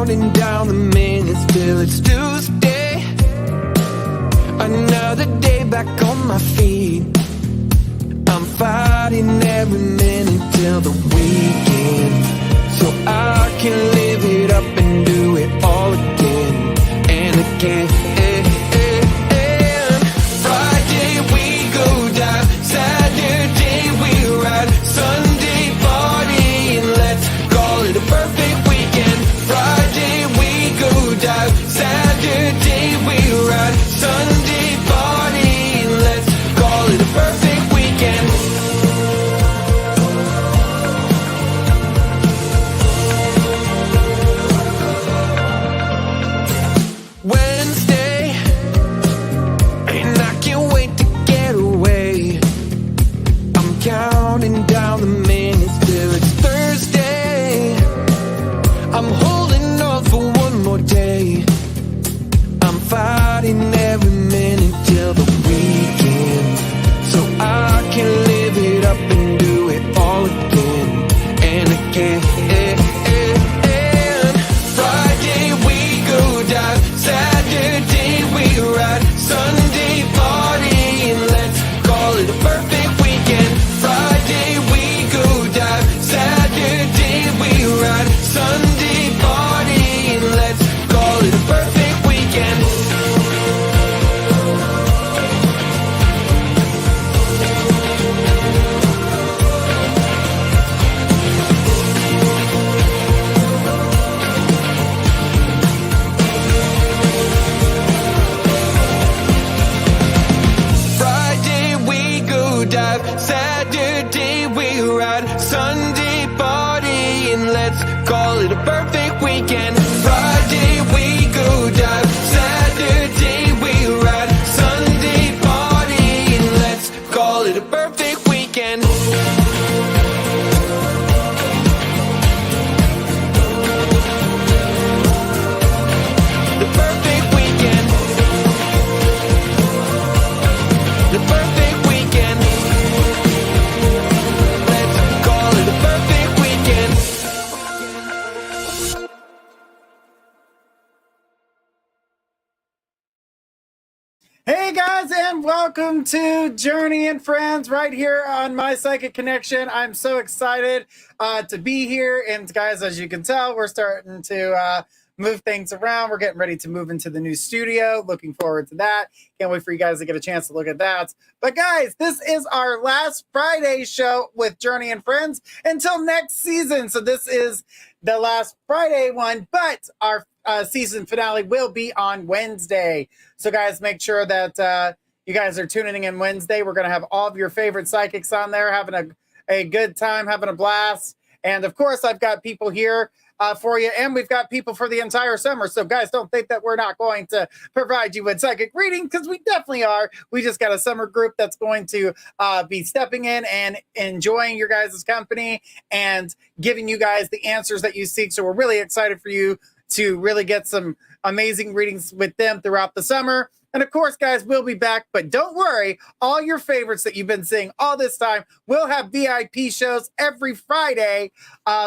counting down the minutes till it's Tuesday. Another day back on my feet. I'm fighting every minute till the weekend, so I can live it up and do it all again and again. Friday we go dive, Saturday we ride, Sunday party and let's call it a perfect weekend. Friday we go dive, Saturday we ride, Sunday party and let's call it a perfect weekend. Wednesday, and I can't wait to get away. I'm counting down the minutes till it's Thursday. I'm holding on for one more day. I'm fighting every minute till the weekend, so I can live it up and do it all again and again. Friday we go dive, Saturday we ride, Sunday party and let's call it a perfect weekend. Friday we go dive, Saturday we ride, Sunday party and let's call it a perfect weekend. Friday we go dive, Saturday we ride, Sunday party and let's call it a perfect weekend. Friday we go dive, Saturday we ride, Sunday party and let's call it a perfect weekend. The perfect weekend. The perfect weekend. Let's call it a perfect weekend. Hey guys, and welcome to Journey and Friends right here on My Psychic Connection. I'm so excited to be here. And guys, as you can tell, we're starting to move things around. We're getting ready to move into the new studio. Looking forward to that. Can't wait for you guys to get a chance to look at that. But guys, this is our last Friday show with Journey and Friends until next season. So this is the last Friday one, but our season finale will be on Wednesday. So guys, make sure that you guys are tuning in Wednesday. We're going to have all of your favorite psychics on there, having a good time, having a blast. And of course, I've got people here for you, and we've got people for the entire summer. So guys, don't think that we're not going to provide you with psychic reading, because we definitely are. We just got a summer group that's going to be stepping in and enjoying your guys' company and giving you guys the answers that you seek. So we're really excited for you to really get some amazing readings with them throughout the summer. And of course, guys, we'll be back, but don't worry, all your favorites that you've been seeing all this time will have VIP shows every Friday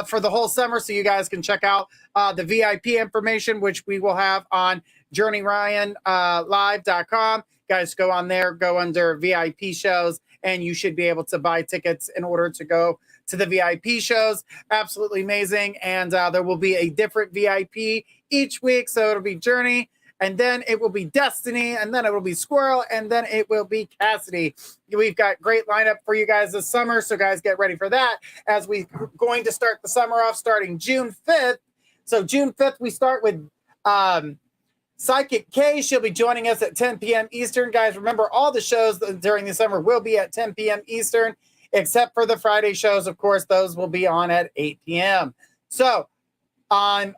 for the whole summer, so you guys can check out the VIP information, which we will have on JourneyRyanLive.com. Guys, go on there, go under VIP shows, and you should be able to buy tickets in order to go to the VIP shows. Absolutely amazing. And there will be a different VIP each week. So it'll be Journey, and then it will be Destiny, and then it will be Squirrel, and then it will be Cassidy. We've got great lineup for you guys this summer. So guys, get ready for that, as we're going to start the summer off starting June 5th. So June 5th, we start with Psychic K. She'll be joining us at 10 p.m. Eastern. Guys, remember, all the shows during the summer will be at 10 p.m. Eastern, except for the Friday shows. Of course, those will be on at 8 p.m. So on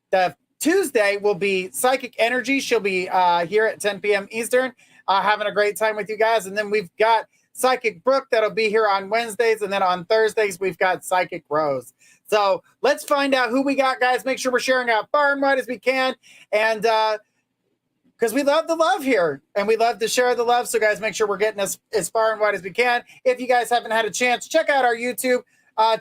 the Tuesday will be Psychic Energy. She'll be here at 10 p.m. Eastern, having a great time with you guys. And then we've got Psychic Brooke that'll be here on Wednesdays. And then on Thursdays, we've got Psychic Rose. So let's find out who we got, guys. Make sure we're sharing out far and wide as we can. And because we love the love here, and we love to share the love. So guys, make sure we're getting as far and wide as we can. If you guys haven't had a chance, check out our YouTube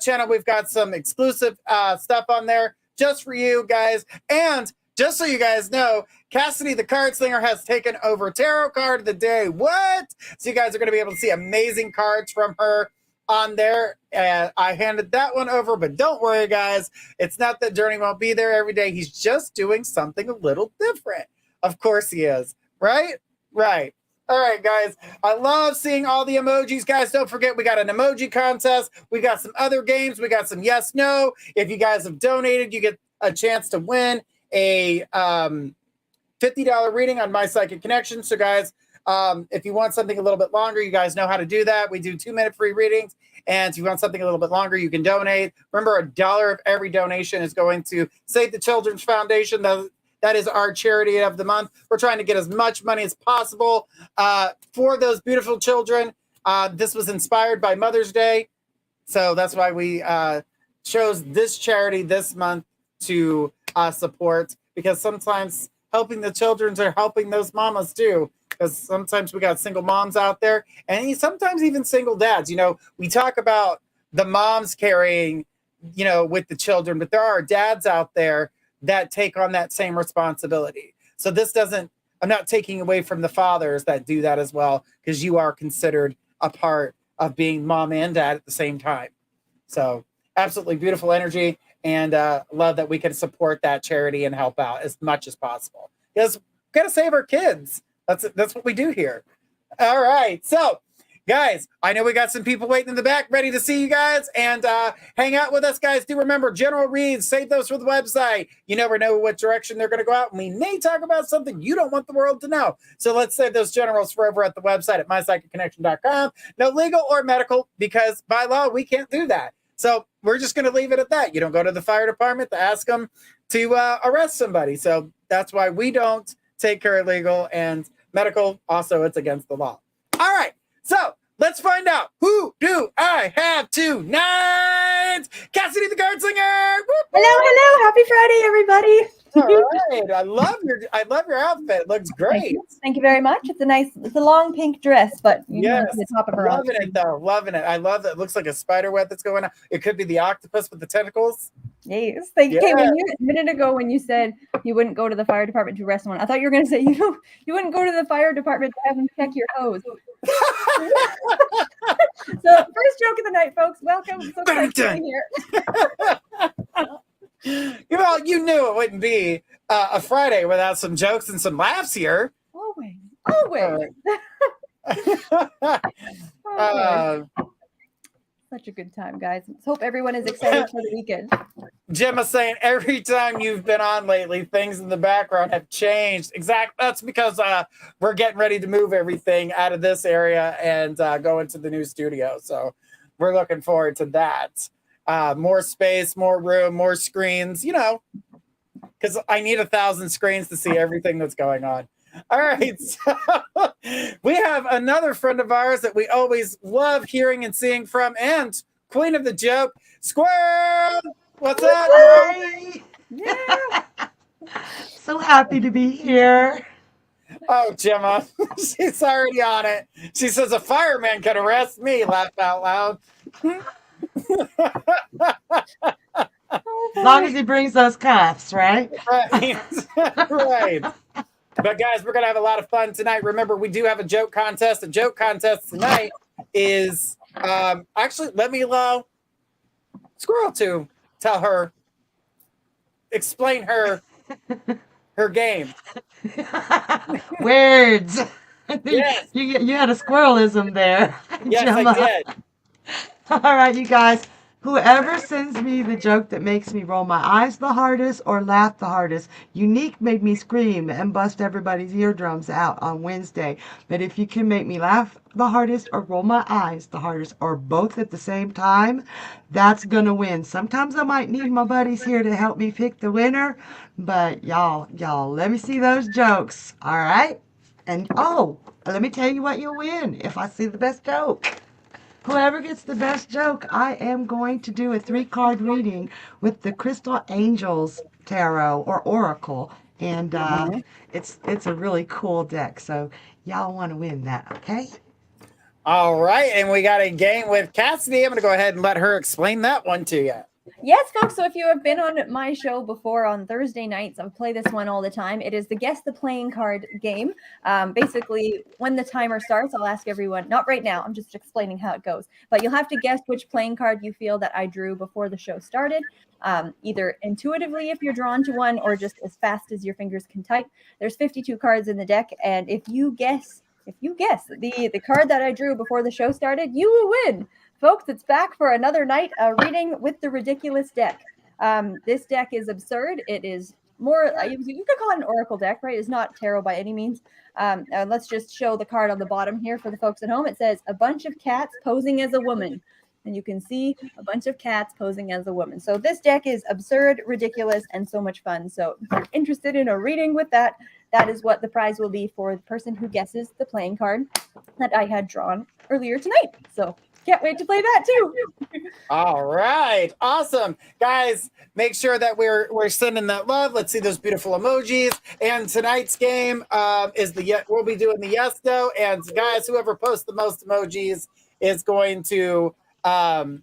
channel. We've got some exclusive stuff on there just for you guys. And just so you guys know, Cassidy the Card Slinger has taken over Tarot Card of the Day. What? So you guys are going to be able to see amazing cards from her on there. I handed that one over, but don't worry, guys. It's not that Journey won't be there every day. He's just doing something a little different. Of course he is. Right? Right. All right, guys. I love seeing all the emojis. Guys, don't forget, we got an emoji contest. We got some other games. We got some yes, no. If you guys have donated, you get a chance to win a $50 reading on My Psychic Connection. So, guys, if you want something a little bit longer, you guys know how to do that. We do 2-minute free readings. And if you want something a little bit longer, you can donate. Remember, $1 of every donation is going to Save the Children's Foundation. That is our charity of the month. We're trying to get as much money as possible for those beautiful children. This was inspired by Mother's Day. So that's why we chose this charity this month to support, because sometimes helping the children are helping those mamas too. Because sometimes we got single moms out there, and sometimes even single dads. You know, we talk about the moms carrying, you know, with the children, but there are dads out there that take on that same responsibility. So this doesn't, I'm not taking away from the fathers that do that as well, because you are considered a part of being mom and dad at the same time. So absolutely beautiful energy, and love that we can support that charity and help out as much as possible. Because we got to save our kids. That's what we do here. All right. So, guys, I know we got some people waiting in the back ready to see you guys and hang out with us, guys. Do remember, general reads, save those for the website. You never know what direction they're going to go out. And we may talk about something you don't want the world to know. So let's save those generals forever at the website at mypsychicconnection.com. No legal or medical, because by law, we can't do that. So we're just going to leave it at that. You don't go to the fire department to ask them to arrest somebody. So that's why we don't take care of legal and medical. Also, it's against the law. All right. So let's find out, who do I have tonight? Cassidy the Card Slinger. Hello. Happy Friday, everybody. All right. I love your outfit. It looks great. Thank you very much. It's a long pink dress, but yes, the top of her loving it though. Loving it. I love that. It looks like a spider web that's going on. It could be the octopus with the tentacles. Yes. Thank you. Yeah. Okay, a minute ago when you said you wouldn't go to the fire department to arrest someone, I thought you were going to say you wouldn't go to the fire department to have them check your hose. So first joke of the night, folks. Welcome. So glad to be here. Well, you knew it wouldn't be a Friday without some jokes and some laughs here. Always. Such a good time, guys. Let's hope everyone is excited for the weekend. Gemma's saying every time you've been on lately, things in the background have changed. Exactly. That's because we're getting ready to move everything out of this area and go into the new studio. So we're looking forward to that. More space, more room, more screens, you know, because I need 1,000 screens to see everything that's going on. All right. So we have another friend of ours that we always love hearing and seeing from, and queen of the joke, Squirrel. What's up? Hi. Yeah. So happy to be here. Oh, Gemma, she's already on it. She says a fireman could arrest me. Laugh out loud. As long as he brings those cuffs, right? Right. Right. But guys, we're going to have a lot of fun tonight. Remember, we do have a joke contest. The joke contest tonight is actually, let me allow Squirrel to tell her, explain her game. Words. Yes. You had a squirrelism there. Yes, Gemma. I did. All right, you guys. Whoever sends me the joke that makes me roll my eyes the hardest or laugh the hardest. Unique made me scream and bust everybody's eardrums out on Wednesday. But if you can make me laugh the hardest or roll my eyes the hardest or both at the same time, that's going to win. Sometimes I might need my buddies here to help me pick the winner. But y'all, let me see those jokes. All right? And let me tell you what you'll win if I see the best joke. Whoever gets the best joke, I am going to do a 3-card reading with the Crystal Angels Tarot or Oracle. And it's a really cool deck. So y'all want to win that, okay? All right. And we got a game with Cassidy. I'm going to go ahead and let her explain that one to you. Yes, folks. So if you have been on my show before on Thursday nights, I play this one all the time. It is the Guess the Playing Card game. Basically, when the timer starts, I'll ask everyone, not right now, I'm just explaining how it goes, but you'll have to guess which playing card you feel that I drew before the show started, either intuitively if you're drawn to one or just as fast as your fingers can type. There's 52 cards in the deck, and if you guess the card that I drew before the show started, you will win. Folks, it's back for another night reading with the ridiculous deck. This deck is absurd. It is more, you could call it an oracle deck, right? It's not tarot by any means. Let's just show the card on the bottom here for the folks at home. It says a bunch of cats posing as a woman. And you can see a bunch of cats posing as a woman. So this deck is absurd, ridiculous, and so much fun. So if you're interested in a reading with that, that is what the prize will be for the person who guesses the playing card that I had drawn earlier tonight. So can't wait to play that too. All right. Awesome. Guys, make sure that we're sending that love. Let's see those beautiful emojis. And tonight's game we'll be doing the yes, no. And guys, whoever posts the most emojis is going to win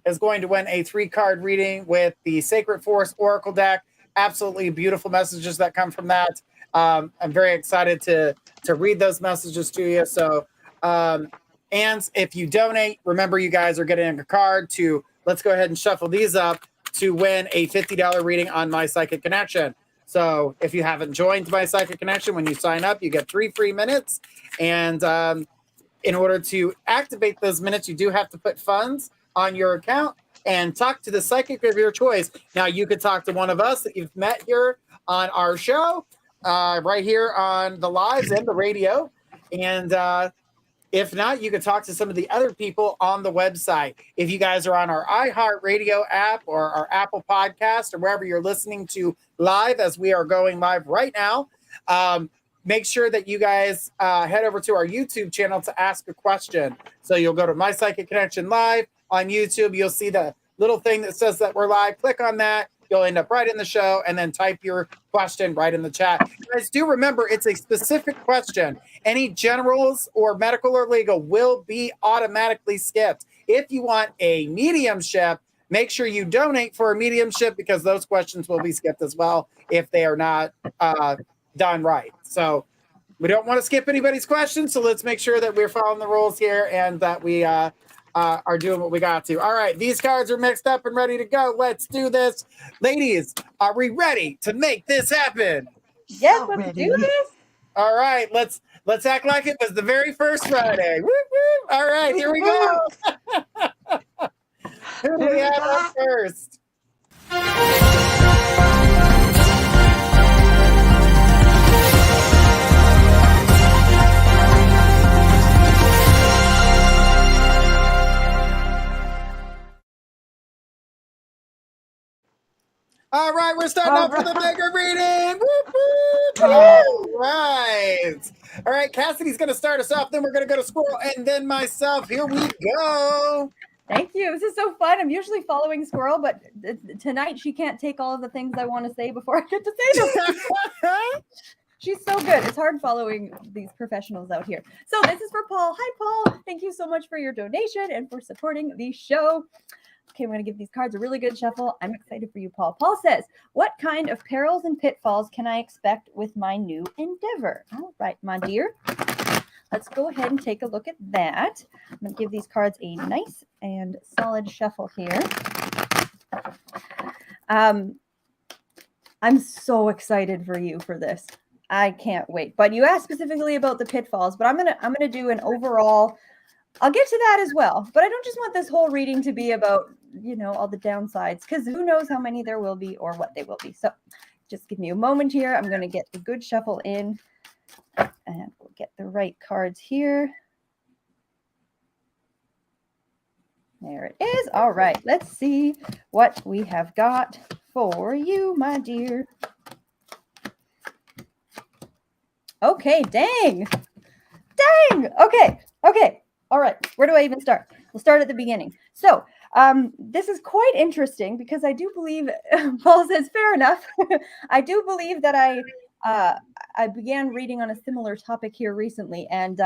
a 3-card reading with the Sacred Force Oracle deck. Absolutely beautiful messages that come from that. I'm very excited to read those messages to you. So, and if you donate, remember you guys are getting a card to, let's go ahead and shuffle these up to win a $50 reading on My Psychic Connection. So if you haven't joined My Psychic Connection, when you sign up, you get 3 free minutes. And in order to activate those minutes, you do have to put funds on your account and talk to the psychic of your choice. Now, you could talk to one of us that you've met here on our show, right here on the lives and the radio. And if not, you can talk to some of the other people on the website. If you guys are on our iHeartRadio app or our Apple Podcast or wherever you're listening to live, as we are going live right now, make sure that you guys head over to our YouTube channel to ask a question. So you'll go to My Psychic Connection Live on YouTube. You'll see the little thing that says that we're live. Click on that. You'll end up right in the show, and then type your question right in the chat. Guys, do remember, it's a specific question. Any generals or medical or legal will be automatically skipped. If you want a mediumship, make sure you donate for a mediumship, because those questions will be skipped as well if they are not done right. So we don't want to skip anybody's questions, so let's make sure that we're following the rules here and that we are doing what we got to. All right, these cards are mixed up and ready to go. Let's do this. Ladies, are we ready to make this happen? Yes, So let's ready. do this. All right, let's act like it was the very first Friday. Woo, woo. All right, here we go. Who do we have up first? All right, we're starting off with a bigger reading. Whoop, whoop. All right. All right, Cassidy's going to start us off. Then we're going to go to Squirrel and then myself. Here we go. Thank you. This is so fun. I'm usually following Squirrel, but tonight she can't take all of the things I want to say before I get to say them. She's so good. It's hard following these professionals out here. So this is for Paul. Hi, Paul. Thank you so much for your donation and for supporting the show. Okay, we're going to give these cards a really good shuffle. I'm excited for you, Paul. Paul says, what kind of perils and pitfalls can I expect with my new endeavor? All right, my dear. Let's go ahead and take a look at that. I'm going to give these cards a nice and solid shuffle here. I'm so excited for you for this. I can't wait. But you asked specifically about the pitfalls, but I'm gonna do an overall. I'll get to that as well. But I don't just want this whole reading to be about, all the downsides, because who knows how many there will be or what they will be. So just give me a moment here. I'm going to get a good shuffle in, and we'll get the right cards here. There it is. All right. Let's see what we have got for you, my dear. Okay. Dang. Okay. All right. Where do I even start? We'll start at the beginning. So this is quite interesting because I do believe, Paul says, fair enough. I do believe that I began reading on a similar topic here recently. And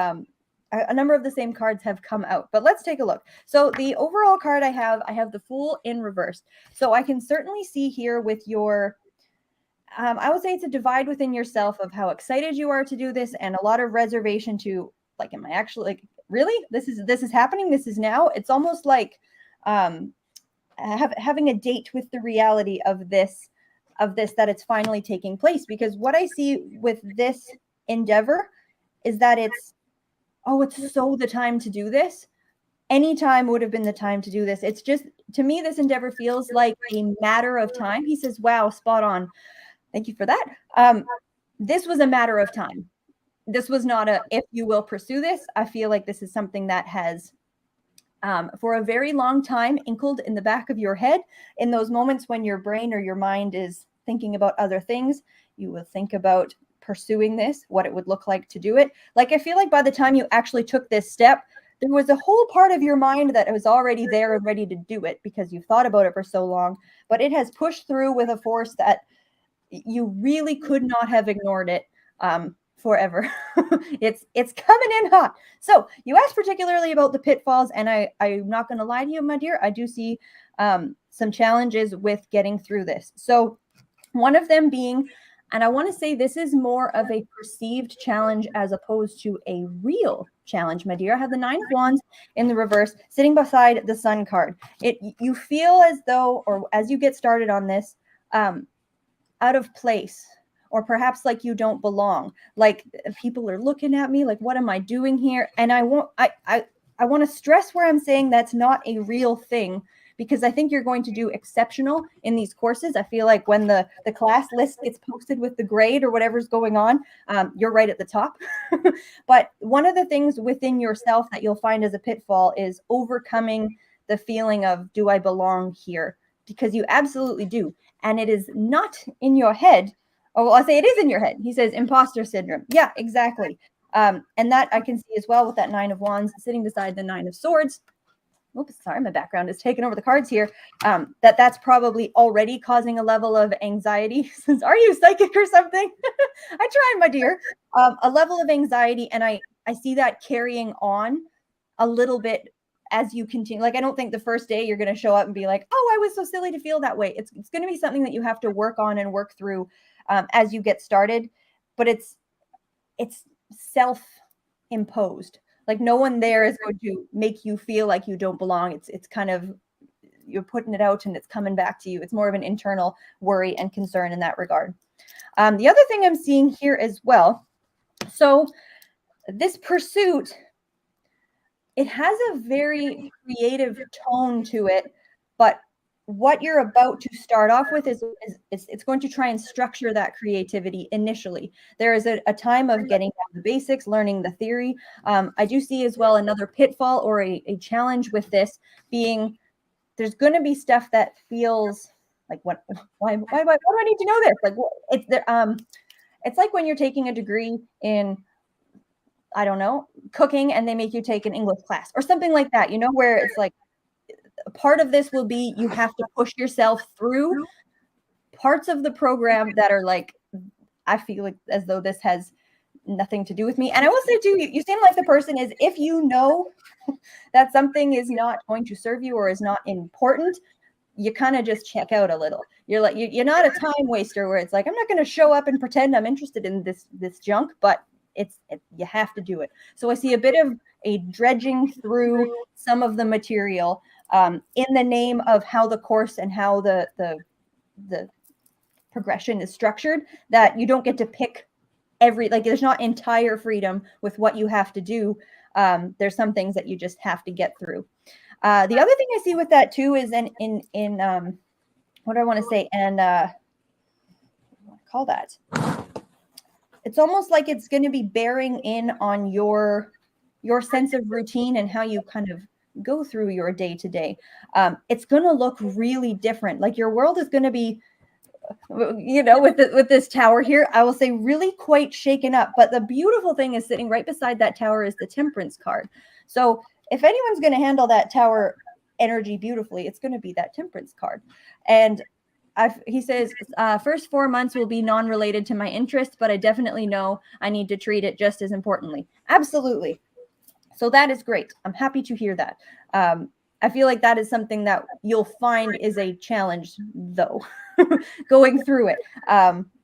a number of the same cards have come out, but let's take a look. So the overall card I have the Fool in reverse. So I can certainly see here with your, I would say it's a divide within yourself of how excited you are to do this and a lot of reservation to like, am I actually like, really? This is happening. This is now. It's almost like having a date with the reality of this, that it's finally taking place. Because what I see with this endeavor is that it's so the time to do this. Any time would have been the time to do this. It's just, to me, this endeavor feels like a matter of time. He says, wow, spot on. Thank you for that. This was a matter of time. This was not a, if you will pursue this. I feel like this is something that has, for a very long time, inkled in the back of your head. In those moments when your brain or your mind is thinking about other things, you will think about pursuing this, what it would look like to do it. Like, I feel like by the time you actually took this step, there was a whole part of your mind that was already there and ready to do it because you've thought about it for so long, but it has pushed through with a force that you really could not have ignored it forever. It's coming in hot. So you asked particularly about the pitfalls, and I'm not going to lie to you, my dear. I do see some challenges with getting through this. So one of them being, and I want to say this is more of a perceived challenge as opposed to a real challenge, my dear. I have the Nine of Wands in the reverse sitting beside the Sun card. You feel as though, or as you get started on this, out of place, or perhaps like you don't belong. Like people are looking at me like, what am I doing here? And I want to stress where I'm saying that's not a real thing, because I think you're going to do exceptional in these courses. I feel like when the class list gets posted with the grade or whatever's going on, you're right at the top. But one of the things within yourself that you'll find as a pitfall is overcoming the feeling of, do I belong here? Because you absolutely do. And it is not in your head. Oh, well, I'll say it is in your head. He says imposter syndrome. Yeah, exactly. And that I can see as well with that Nine of Wands sitting beside the Nine of Swords. Oops, sorry, my background is taking over the cards here. That's probably already causing a level of anxiety. Says, are you psychic or something? I tried, my dear. A level of anxiety, and I see that carrying on a little bit as you continue. Like, I don't think the first day you're going to show up and be like, oh, I was so silly to feel that way. It's going to be something that you have to work on and work through as you get started. But it's self-imposed. Like, no one there is going to make you feel like you don't belong. It's kind of, you're putting it out and it's coming back to you. It's more of an internal worry and concern in that regard. The other thing I'm seeing here as well, so this pursuit, it has a very creative tone to it, but what you're about to start off with is it's going to try and structure that creativity initially. There is a time of getting down the basics, learning the theory. I do see as well another pitfall or a challenge with this being, there's going to be stuff that feels like, why do I need to know this? It's like when you're taking a degree in, I don't know, cooking, and they make you take an English class or something like that, where it's like, part of this will be you have to push yourself through parts of the program that are like, I feel like as though this has nothing to do with me. And I will say too, you seem like the person is, if you know that something is not going to serve you or is not important, you kind of just check out a little. You're like, you're not a time waster where it's like, I'm not going to show up and pretend I'm interested in this junk, but you have to do it. So I see a bit of a dredging through some of the material in the name of how the course and how the progression is structured, that you don't get to pick there's not entire freedom with what you have to do. There's some things that you just have to get through. The other thing I see with that too is in what do I want to say? And call that. It's almost like it's going to be bearing in on your sense of routine and how you kind of go through your day to day. It's going to look really different. Like, your world is going to be, with this tower here, I will say really quite shaken up. But the beautiful thing is sitting right beside that tower is the Temperance card. So if anyone's going to handle that tower energy beautifully, it's going to be that Temperance card. And he says, first 4 months will be non-related to my interest, but I definitely know I need to treat it just as importantly. Absolutely. So that is great. I'm happy to hear that. I feel like that is something that you'll find is a challenge, though, going through it.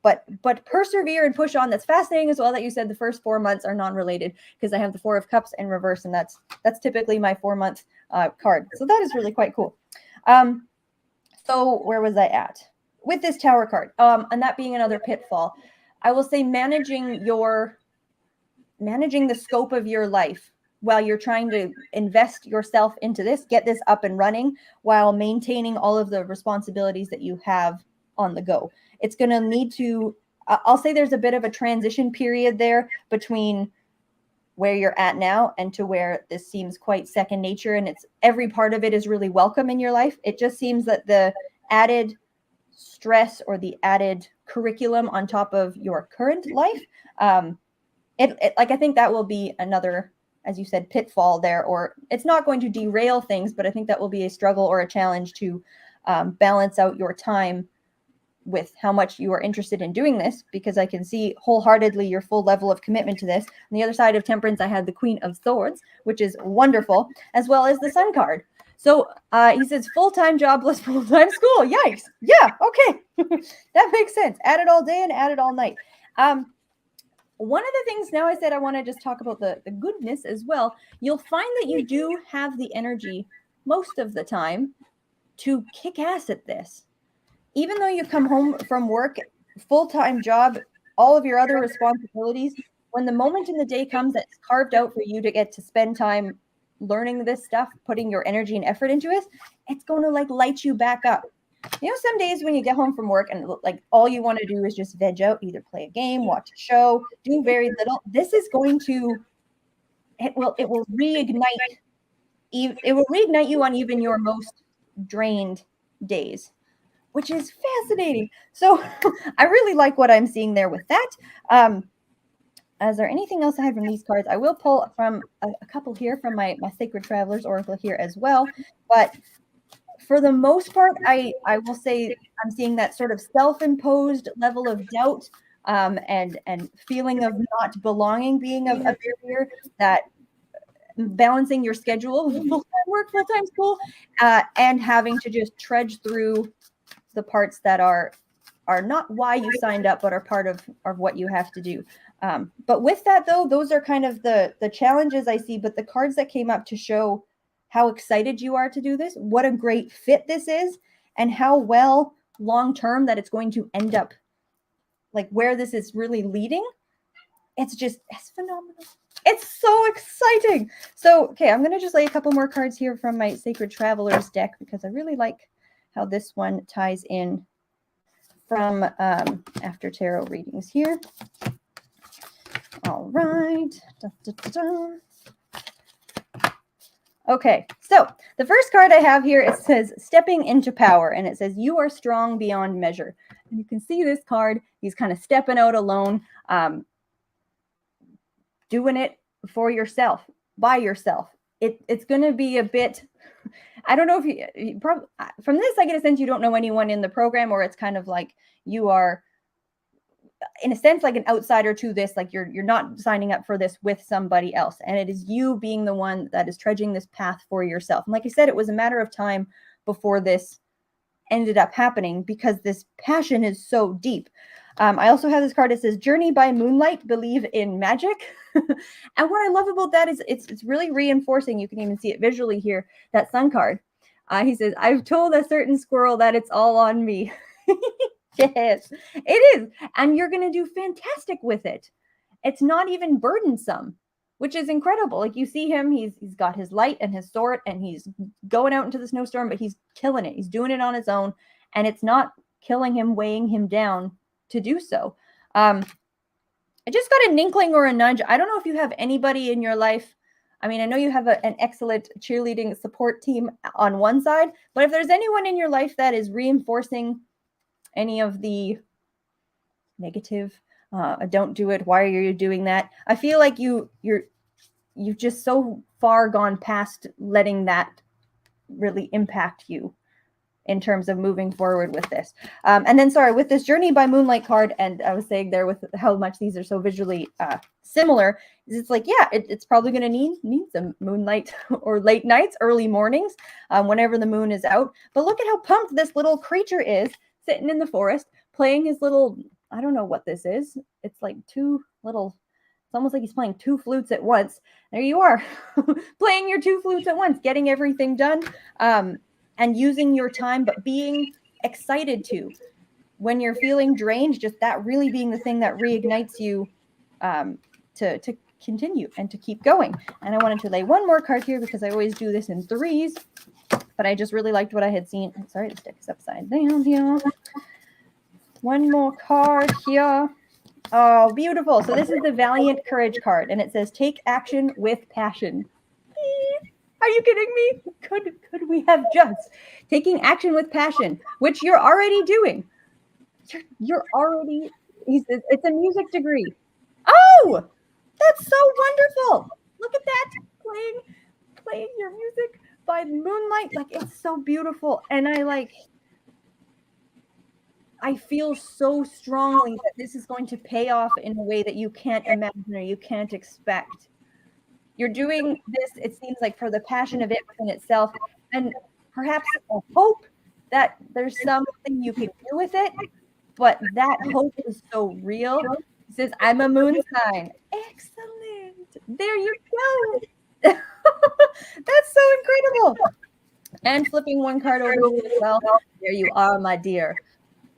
But persevere and push on. That's fascinating as well that you said the first 4 months are non-related, because I have the 4 of Cups in reverse, and that's typically my 4-month card. So that is really quite cool. So where was I at with this Tower card? And that being another pitfall. I will say managing the scope of your life while you're trying to invest yourself into this, get this up and running while maintaining all of the responsibilities that you have on the go. It's going to need to, I'll say there's a bit of a transition period there between where you're at now and to where this seems quite second nature, and it's every part of it is really welcome in your life. It just seems that the added stress or the added curriculum on top of your current life, like I think that will be another, as you said, pitfall there, or it's not going to derail things, but I think that will be a struggle or a challenge to balance out your time with how much you are interested in doing this, because I can see wholeheartedly your full level of commitment to this. On the other side of Temperance, I had the Queen of Swords, which is wonderful, as well as the Sun card. So he says full-time job plus full-time school. Yikes. Yeah, okay. That makes sense. Add it all day and add it all night. One of the things, now I said I want to just talk about the goodness as well. You'll find that you do have the energy most of the time to kick ass at this. Even though you come home from work, full-time job, all of your other responsibilities, when the moment in the day comes that's carved out for you to get to spend time learning this stuff, putting your energy and effort into it, it's going to like light you back up. You know, some days when you get home from work and like all you want to do is just veg out, either play a game, watch a show, do very little. This is going to, it will reignite you on even your most drained days, which is fascinating. So I really like what I'm seeing there with that. Is there anything else I have from these cards? I will pull from a couple here from my Sacred Travelers Oracle here as well. But for the most part, I will say I'm seeing that sort of self-imposed level of doubt and feeling of not belonging being a barrier, that balancing your schedule, full-time work, full-time school, and having to just trudge through the parts that are not why you signed up, but are part of what you have to do. But with that, though, those are kind of the challenges I see. But the cards that came up to show how excited you are to do this, what a great fit this is, and how well long-term that it's going to end up, like where this is really leading. It's phenomenal. It's so exciting. So, okay, I'm going to just lay a couple more cards here from my Sacred Travelers deck, because I really like how this one ties in from after tarot readings here. All right. Da, da, da, da. Okay, so the first card I have here, it says stepping into power, and it says you are strong beyond measure. And you can see this card, he's kind of stepping out alone, doing it for yourself, by yourself. It's going to be a bit, I don't know if you probably, from this I get a sense you don't know anyone in the program, or it's kind of like you are, in a sense, like an outsider to this, like you're not signing up for this with somebody else, and it is you being the one that is trudging this path for yourself. And like I said, it was a matter of time before this ended up happening, because this passion is so deep. I also have this card that says journey by moonlight, believe in magic. And what I love about that is it's really reinforcing. You can even see it visually here, that Sun card. He says, I've told a certain squirrel that it's all on me. Yes, it is. And you're going to do fantastic with it. It's not even burdensome, which is incredible. Like you see him, he's got his light and his sword, and he's going out into the snowstorm, but he's killing it. He's doing it on his own, and it's not killing him, weighing him down to do so. I just got an inkling or a nudge. I don't know if you have anybody in your life. I mean, I know you have an excellent cheerleading support team on one side, but if there's anyone in your life that is reinforcing any of the negative, don't do it, why are you doing that? I feel like you've just so far gone past letting that really impact you. in terms of moving forward with this. And then, sorry, with this Journey by Moonlight card, and I was saying there with how much these are so visually similar, is it's like, yeah, it's probably going to need some moonlight or late nights, early mornings, whenever the moon is out. But look at how pumped this little creature is sitting in the forest, playing his little, I don't know what this is. It's like two little, it's almost like he's playing two flutes at once. There you are, playing your two flutes at once, getting everything done. And using your time, but being excited to. When you're feeling drained, just that really being the thing that reignites you to continue and to keep going. And I wanted to lay one more card here because I always do this in threes, but I just really liked what I had seen. I'm sorry, the stick is upside down here. One more card here. Oh, beautiful. So this is the Valiant Courage card, and it says, take action with passion. Are you kidding me? Could we have just taking action with passion, which you're already doing? You're already. It's a music degree. Oh, that's so wonderful! Look at that, playing your music by moonlight. Like, it's so beautiful, and I feel so strongly that this is going to pay off in a way that you can't imagine or you can't expect. You're doing this, it seems like, for the passion of it within itself, and perhaps a hope that there's something you can do with it, but that hope is so real. It says, I'm a moon sign. Excellent. There you go. That's so incredible. And flipping one card over as well. There you are, my dear.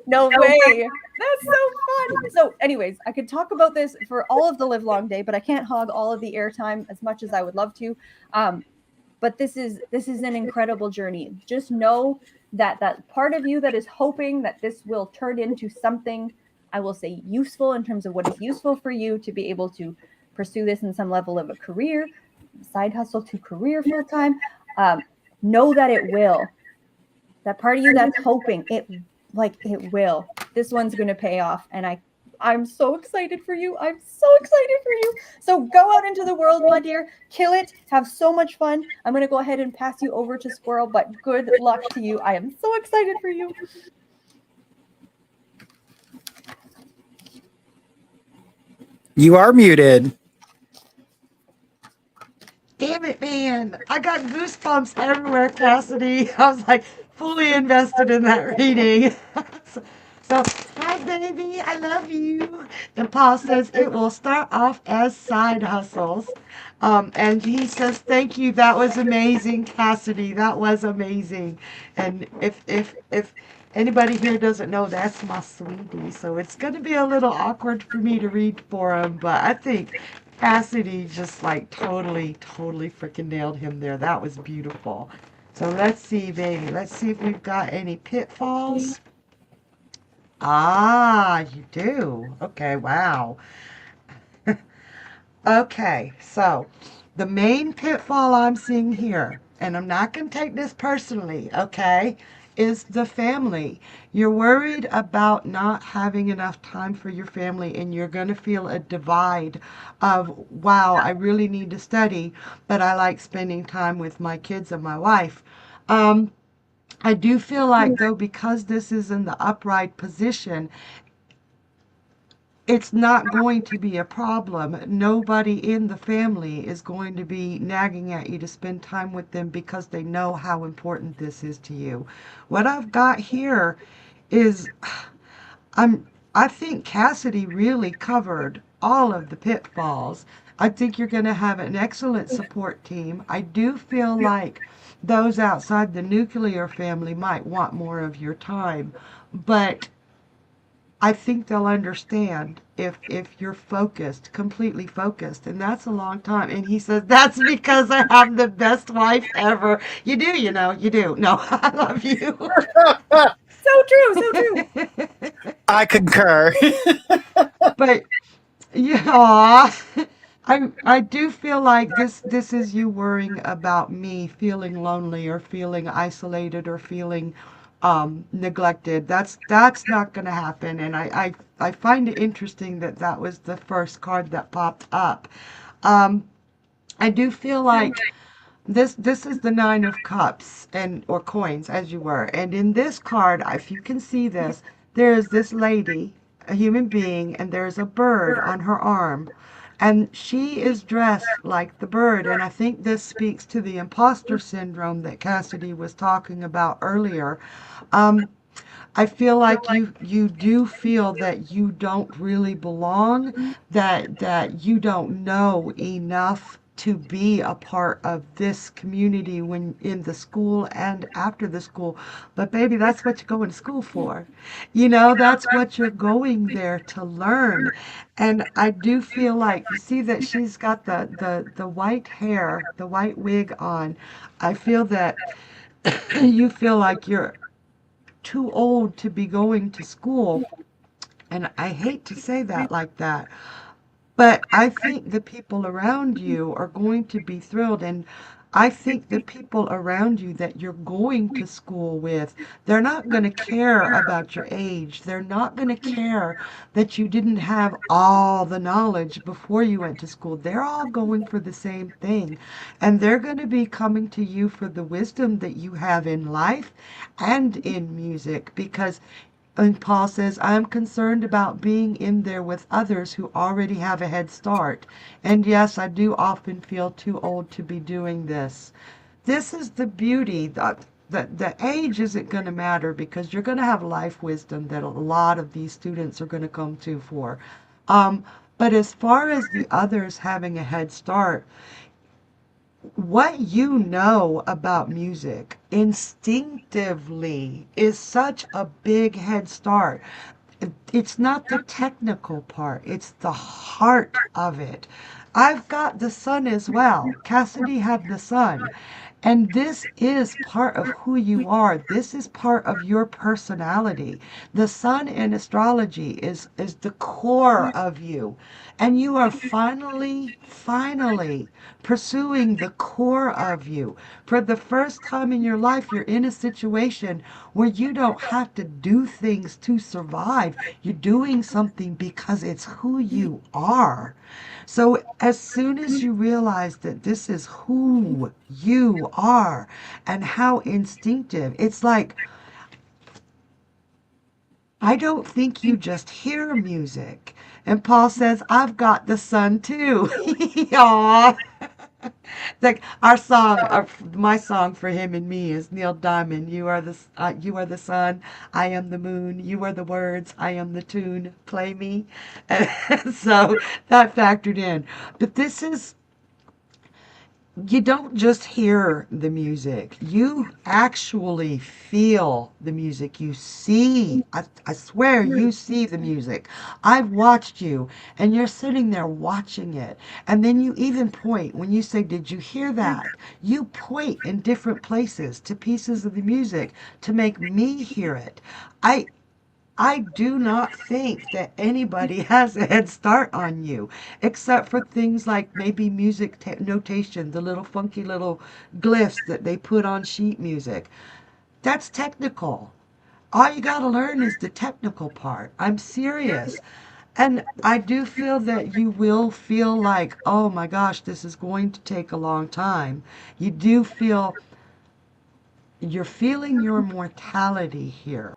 No way. That's so fun. So anyways, I could talk about this for all of the live long day, but I can't hog all of the airtime as much as I would love to. But this is an incredible journey. Just know that that part of you that is hoping that this will turn into something, I will say, useful in terms of what is useful for you to be able to pursue this in some level of a career, side hustle to career full time. Know that it will. That part of you that's hoping it will. This one's going to pay off, and I'm so excited for you. I'm so excited for you. So go out into the world, my dear. Kill it. Have so much fun. I'm going to go ahead and pass you over to Squirrel, but good luck to you. I am so excited for you. You are muted. Damn it, man. I got goosebumps everywhere, Cassidy. I was like fully invested in that reading. So, hi, baby. I love you. And Paul says it will start off as side hustles. And he says, thank you. That was amazing, Cassidy. That was amazing. And if anybody here doesn't know, that's my sweetie. So it's going to be a little awkward for me to read for him. But I think Cassidy just like totally freaking nailed him there. That was beautiful. So let's see, baby. Let's see if we've got any pitfalls. Ah, you do. Okay, wow. Okay, so the main pitfall I'm seeing here, and I'm not going to take this personally, okay, is the family. You're worried about not having enough time for your family, and you're going to feel a divide of, wow, I really need to study, but I like spending time with my kids and my wife. I do feel like, though, because this is in the upright position, it's not going to be a problem. Nobody in the family is going to be nagging at you to spend time with them because they know how important this is to you. What I've got here is, I think Cassidy really covered all of the pitfalls. I think you're going to have an excellent support team. I do feel like those outside the nuclear family might want more of your time, but I think they'll understand if you're focused, completely focused, and that's a long time. And he says, that's because I have the best wife ever. You do, you know, you do. No, I love you. So true. I concur. But yeah, I do feel like this is you worrying about me feeling lonely or feeling isolated or feeling neglected. That's not going to happen. And I find it interesting that that was the first card that popped up. I do feel like This is the Nine of Cups and or coins, as you were. And in this card, if you can see this, there is this lady, a human being, and there's a bird on her arm. And she is dressed like the bird. And I think this speaks to the imposter syndrome that Cassidy was talking about earlier. Um, I feel like you do feel that you don't really belong, that you don't know enough to be a part of this community when in the school and after the school. But baby, that's what you're going to school for. You know, that's what you're going there to learn. And I do feel like you see that she's got the white hair, the white wig on. I feel that you feel like you're too old to be going to school. And I hate to say that like that, but I think the people around you are going to be thrilled. And I think the people around you that you're going to school with, they're not going to care about your age. They're not going to care that you didn't have all the knowledge before you went to school. They're all going for the same thing. And they're going to be coming to you for the wisdom that you have in life and in music, because and Paul says, I am concerned about being in there with others who already have a head start. And yes, I do often feel too old to be doing this. This is the beauty. The age isn't going to matter because you're going to have life wisdom that a lot of these students are going to come to for. But as far as the others having a head start, what you know about music instinctively is such a big head start. It's not the technical part, it's the heart of it. I've got the sun as well. Cassidy had the sun. And this is part of who you are. This is part of your personality. The sun in astrology is the core of you. And you are finally pursuing the core of you. For the first time in your life, you're in a situation where you don't have to do things to survive. You're doing something because it's who you are. So as soon as you realize that this is who you are and how instinctive, it's like, I don't think you just hear music. And Paul says, I've got the sun too. Aw. Like our song, my song for him and me is Neil Diamond. You are the sun, I am the moon. You are the words, I am the tune. Play me. And so that factored in. But this is, you don't just hear the music. You actually feel the music. You see, I swear you see the music. I've watched you and you're sitting there watching it. And then you even point when you say, did you hear that? You point in different places to pieces of the music to make me hear it. I do not think that anybody has a head start on you, except for things like maybe music notation, the little funky little glyphs that they put on sheet music. That's technical. All you got to learn is the technical part. I'm serious. And I do feel that you will feel like, oh my gosh, this is going to take a long time. You do feel, you're feeling your mortality here.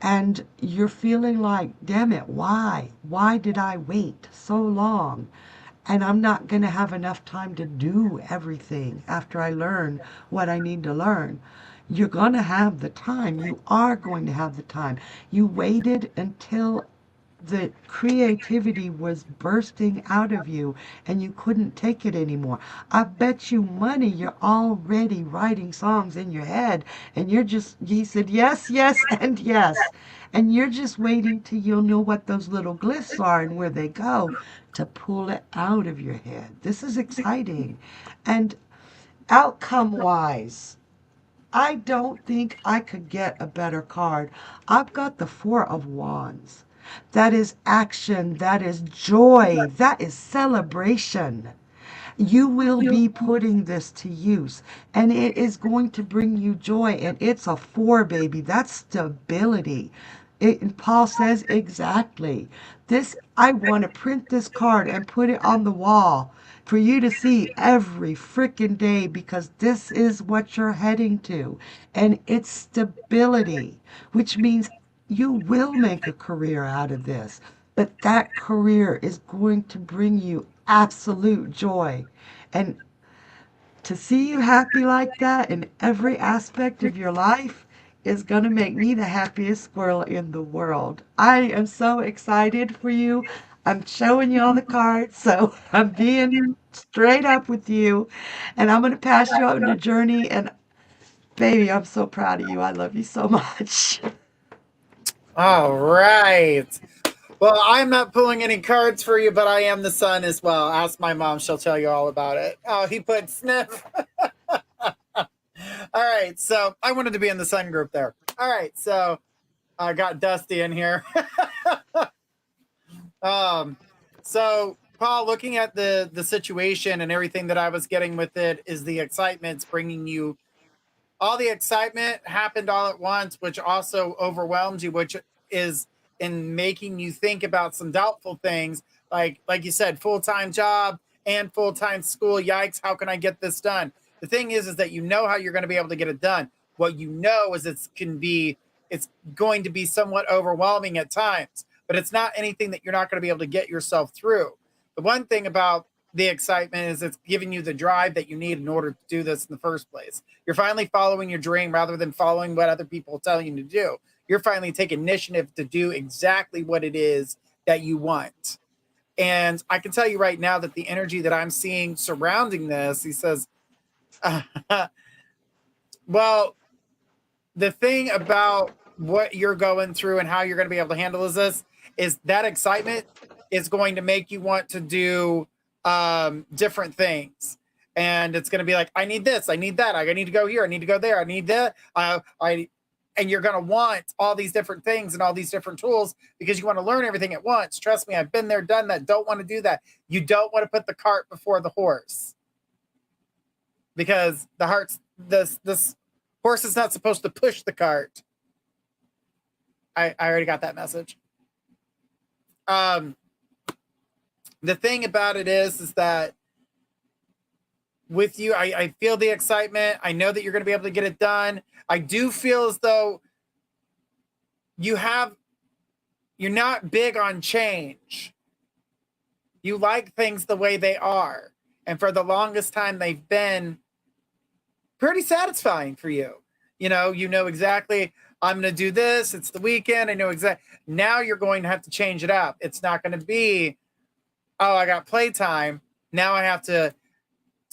And you're feeling like, damn it, why? Why did I wait so long? And I'm not going to have enough time to do everything after I learn what I need to learn. You're going to have the time. You are going to have the time. You waited until the creativity was bursting out of you and you couldn't take it anymore. I bet you money you're already writing songs in your head and he said yes, yes, and yes. And you're just waiting till you'll know what those little glyphs are and where they go to pull it out of your head. This is exciting. And outcome wise, I don't think I could get a better card. I've got the Four of Wands. That is action. That is joy. That is celebration. You will be putting this to use and it is going to bring you joy. And it's a 4, baby. That's stability. And Paul says exactly. This, I want to print this card and put it on the wall for you to see every freaking day, because this is what you're heading to. And it's stability, which means you will make a career out of this. But that career is going to bring you absolute joy. And to see you happy like that in every aspect of your life is going to make me the happiest squirrel in the world. I am so excited for you. I'm showing you all the cards, so I'm being straight up with you. And I'm going to pass you on the journey. And baby, I'm so proud of you. I love you so much. All right. Well, I'm not pulling any cards for you, but I am the sun as well. Ask my mom. She'll tell you all about it. Oh, he put sniff. All right. So I wanted to be in the sun group there. All right. So I got Dusty in here. So Paul, looking at the situation and everything that I was getting with it is the excitement's bringing you, all the excitement happened all at once, which also overwhelmed you, which is in making you think about some doubtful things, like you said, full-time job and full-time school. Yikes, how can I get this done? The thing is that you know how you're going to be able to get it done. What you know is it's going to be somewhat overwhelming at times, but it's not anything that you're not going to be able to get yourself through. The one thing about the excitement is it's giving you the drive that you need in order to do this in the first place. You're finally following your dream rather than following what other people tell you to do. You're finally taking initiative to do exactly what it is that you want. And I can tell you right now that the energy that I'm seeing surrounding this, he says, well, the thing about what you're going through and how you're going to be able to handle is that excitement is going to make you want to do different things. And it's going to be like, I need this, I need that, I need to go here, I need to go there, I need that. And you're going to want all these different things and all these different tools because you want to learn everything at once. Trust me, I've been there, done that. Don't want to do that. You don't want to put the cart before the horse, because this horse is not supposed to push the cart. I already got that message. The thing about it is that with you, I feel the excitement. I know that you're going to be able to get it done. I do feel as though you're not big on change. You like things the way they are. And for the longest time, they've been pretty satisfying for you. You know exactly, I'm going to do this. It's the weekend. I know exactly. Now you're going to have to change it up. It's not going to be, oh, I got playtime. Now I have to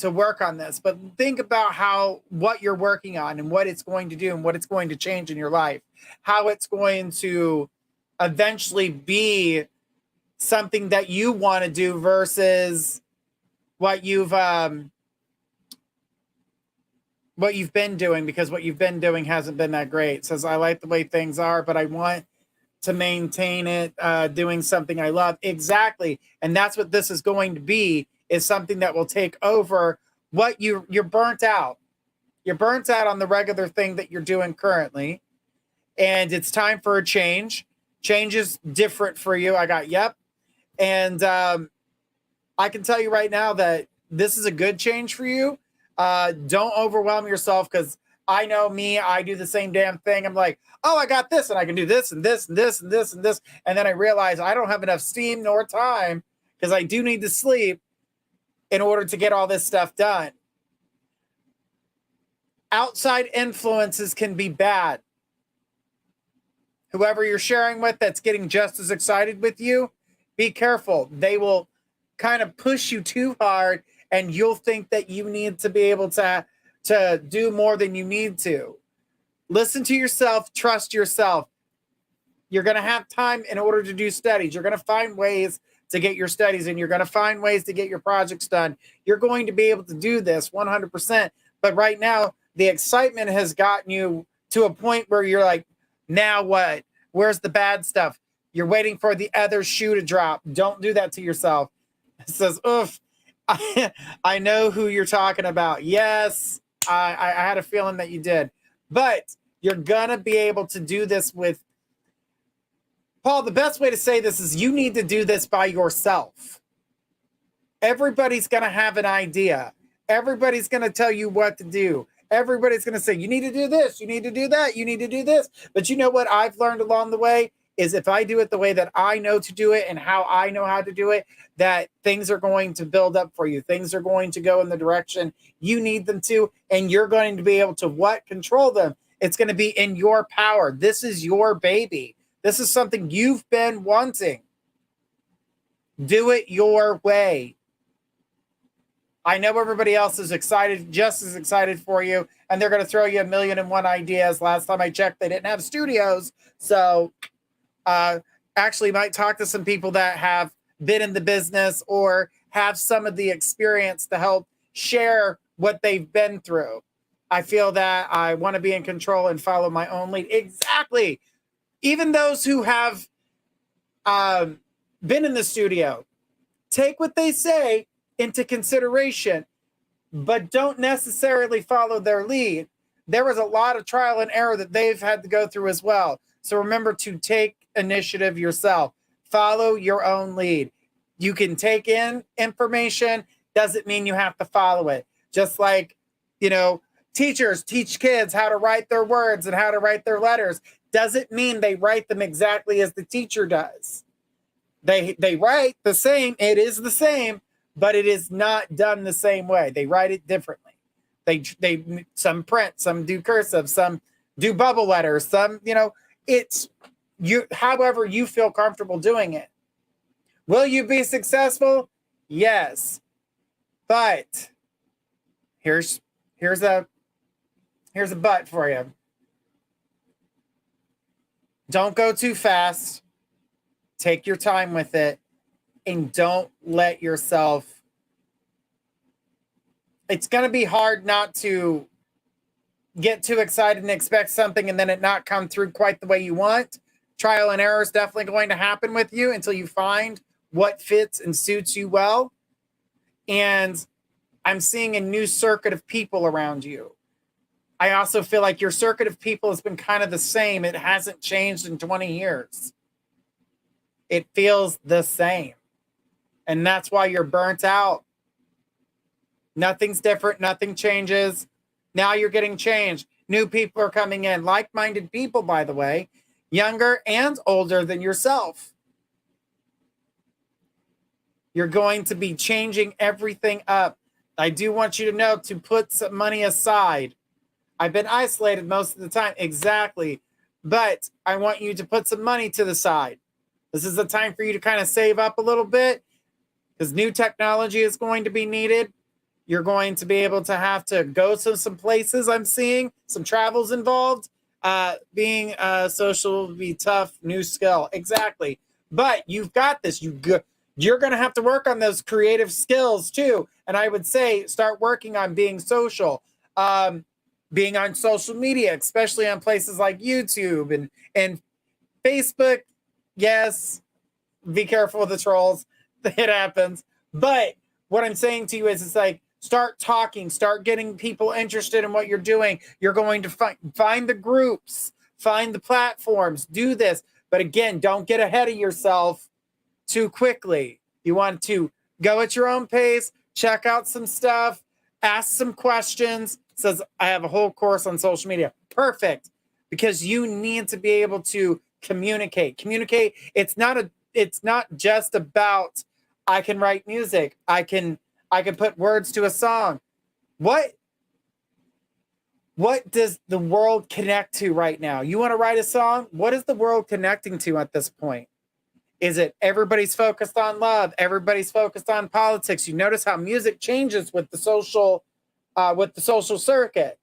work on this. But think about what you're working on and what it's going to do and what it's going to change in your life, how it's going to eventually be something that you want to do versus what you've been doing, because what you've been doing hasn't been that great. It says, I like the way things are, but I want to maintain it, doing something I love. Exactly. And that's what this is going to be, is something that will take over what you're burnt out. You're burnt out on the regular thing that you're doing currently. And it's time for a change. Change is different for you. Yep. And I can tell you right now that this is a good change for you. Don't overwhelm yourself, because I know me, I do the same damn thing. I'm like, oh, I got this and I can do this and this and this and this and this. And then I realize I don't have enough steam nor time, because I do need to sleep in order to get all this stuff done. Outside influences can be bad. Whoever you're sharing with that's getting just as excited with you, be careful. They will kind of push you too hard, and you'll think that you need to be able to do more than you need to. Listen to yourself, trust yourself. You're going to have time in order to do studies. You're going to find ways to get your studies in. You're going to find ways to get your projects done. You're going to be able to do this 100%. But right now, the excitement has gotten you to a point where you're like, now what? Where's the bad stuff? You're waiting for the other shoe to drop. Don't do that to yourself. It says, oof, I know who you're talking about. Yes, I had a feeling that you did. But you're going to be able to do this with Paul, the best way to say this is you need to do this by yourself. Everybody's going to have an idea. Everybody's going to tell you what to do. Everybody's going to say, you need to do this, you need to do that, you need to do this. But you know what I've learned along the way is if I do it the way that I know to do it and how I know how to do it, that things are going to build up for you. Things are going to go in the direction you need them to, and you're going to be able to what? Control them. It's going to be in your power. This is your baby. This is something you've been wanting. Do it your way. I know everybody else is excited, just as excited for you, and they're going to throw you 1,000,001 ideas. Last time I checked, they didn't have studios. So actually might talk to some people that have been in the business or have some of the experience to help share what they've been through. I feel that I want to be in control and follow my own lead. Exactly. Even those who have been in the studio, take what they say into consideration, but don't necessarily follow their lead. There was a lot of trial and error that they've had to go through as well. So remember to take initiative yourself. Follow your own lead. You can take in information, doesn't mean you have to follow it. Just like, teachers teach kids how to write their words and how to write their letters. Doesn't mean they write them exactly as the teacher does. They write the same. It is the same, but it is not done the same way. They write it differently. They some print, some do cursive, some do bubble letters, some, it's you, however you feel comfortable doing it. Will you be successful? Yes. But here's a but for you. Don't go too fast. Take your time with it. And don't let yourself, it's going to be hard not to get too excited and expect something and then it not come through quite the way you want. Trial and error is definitely going to happen with you until you find what fits and suits you well. And I'm seeing a new circuit of people around you. I also feel like your circuit of people has been kind of the same. It hasn't changed in 20 years. It feels the same. And that's why you're burnt out. Nothing's different. Nothing changes. Now you're getting changed. New people are coming in. Like-minded people, by the way. Younger and older than yourself. You're going to be changing everything up. I do want you to know to put some money aside. I've been isolated most of the time. Exactly. But I want you to put some money to the side. This is the time for you to kind of save up a little bit because new technology is going to be needed. You're going to be able to have to go to some places I'm seeing, some travels involved. Being social will be tough, new skill. Exactly. But you've got this. You're going to have to work on those creative skills too. And I would say start working on being social, being on social media, especially on places like YouTube and Facebook. Yes, be careful of the trolls. It happens. But what I'm saying to you is it's like, start talking, start getting people interested in what you're doing. You're going to find the groups, find the platforms, do this. But again, don't get ahead of yourself too quickly. You want to go at your own pace, check out some stuff, ask some questions. It says, I have a whole course on social media. Perfect. Because you need to be able to communicate. It's not just about, I can write music. I can put words to a song. What does the world connect to right now? You want to write a song? What is the world connecting to at this point? Is it everybody's focused on love? Everybody's focused on politics. You notice how music changes with the social circuit.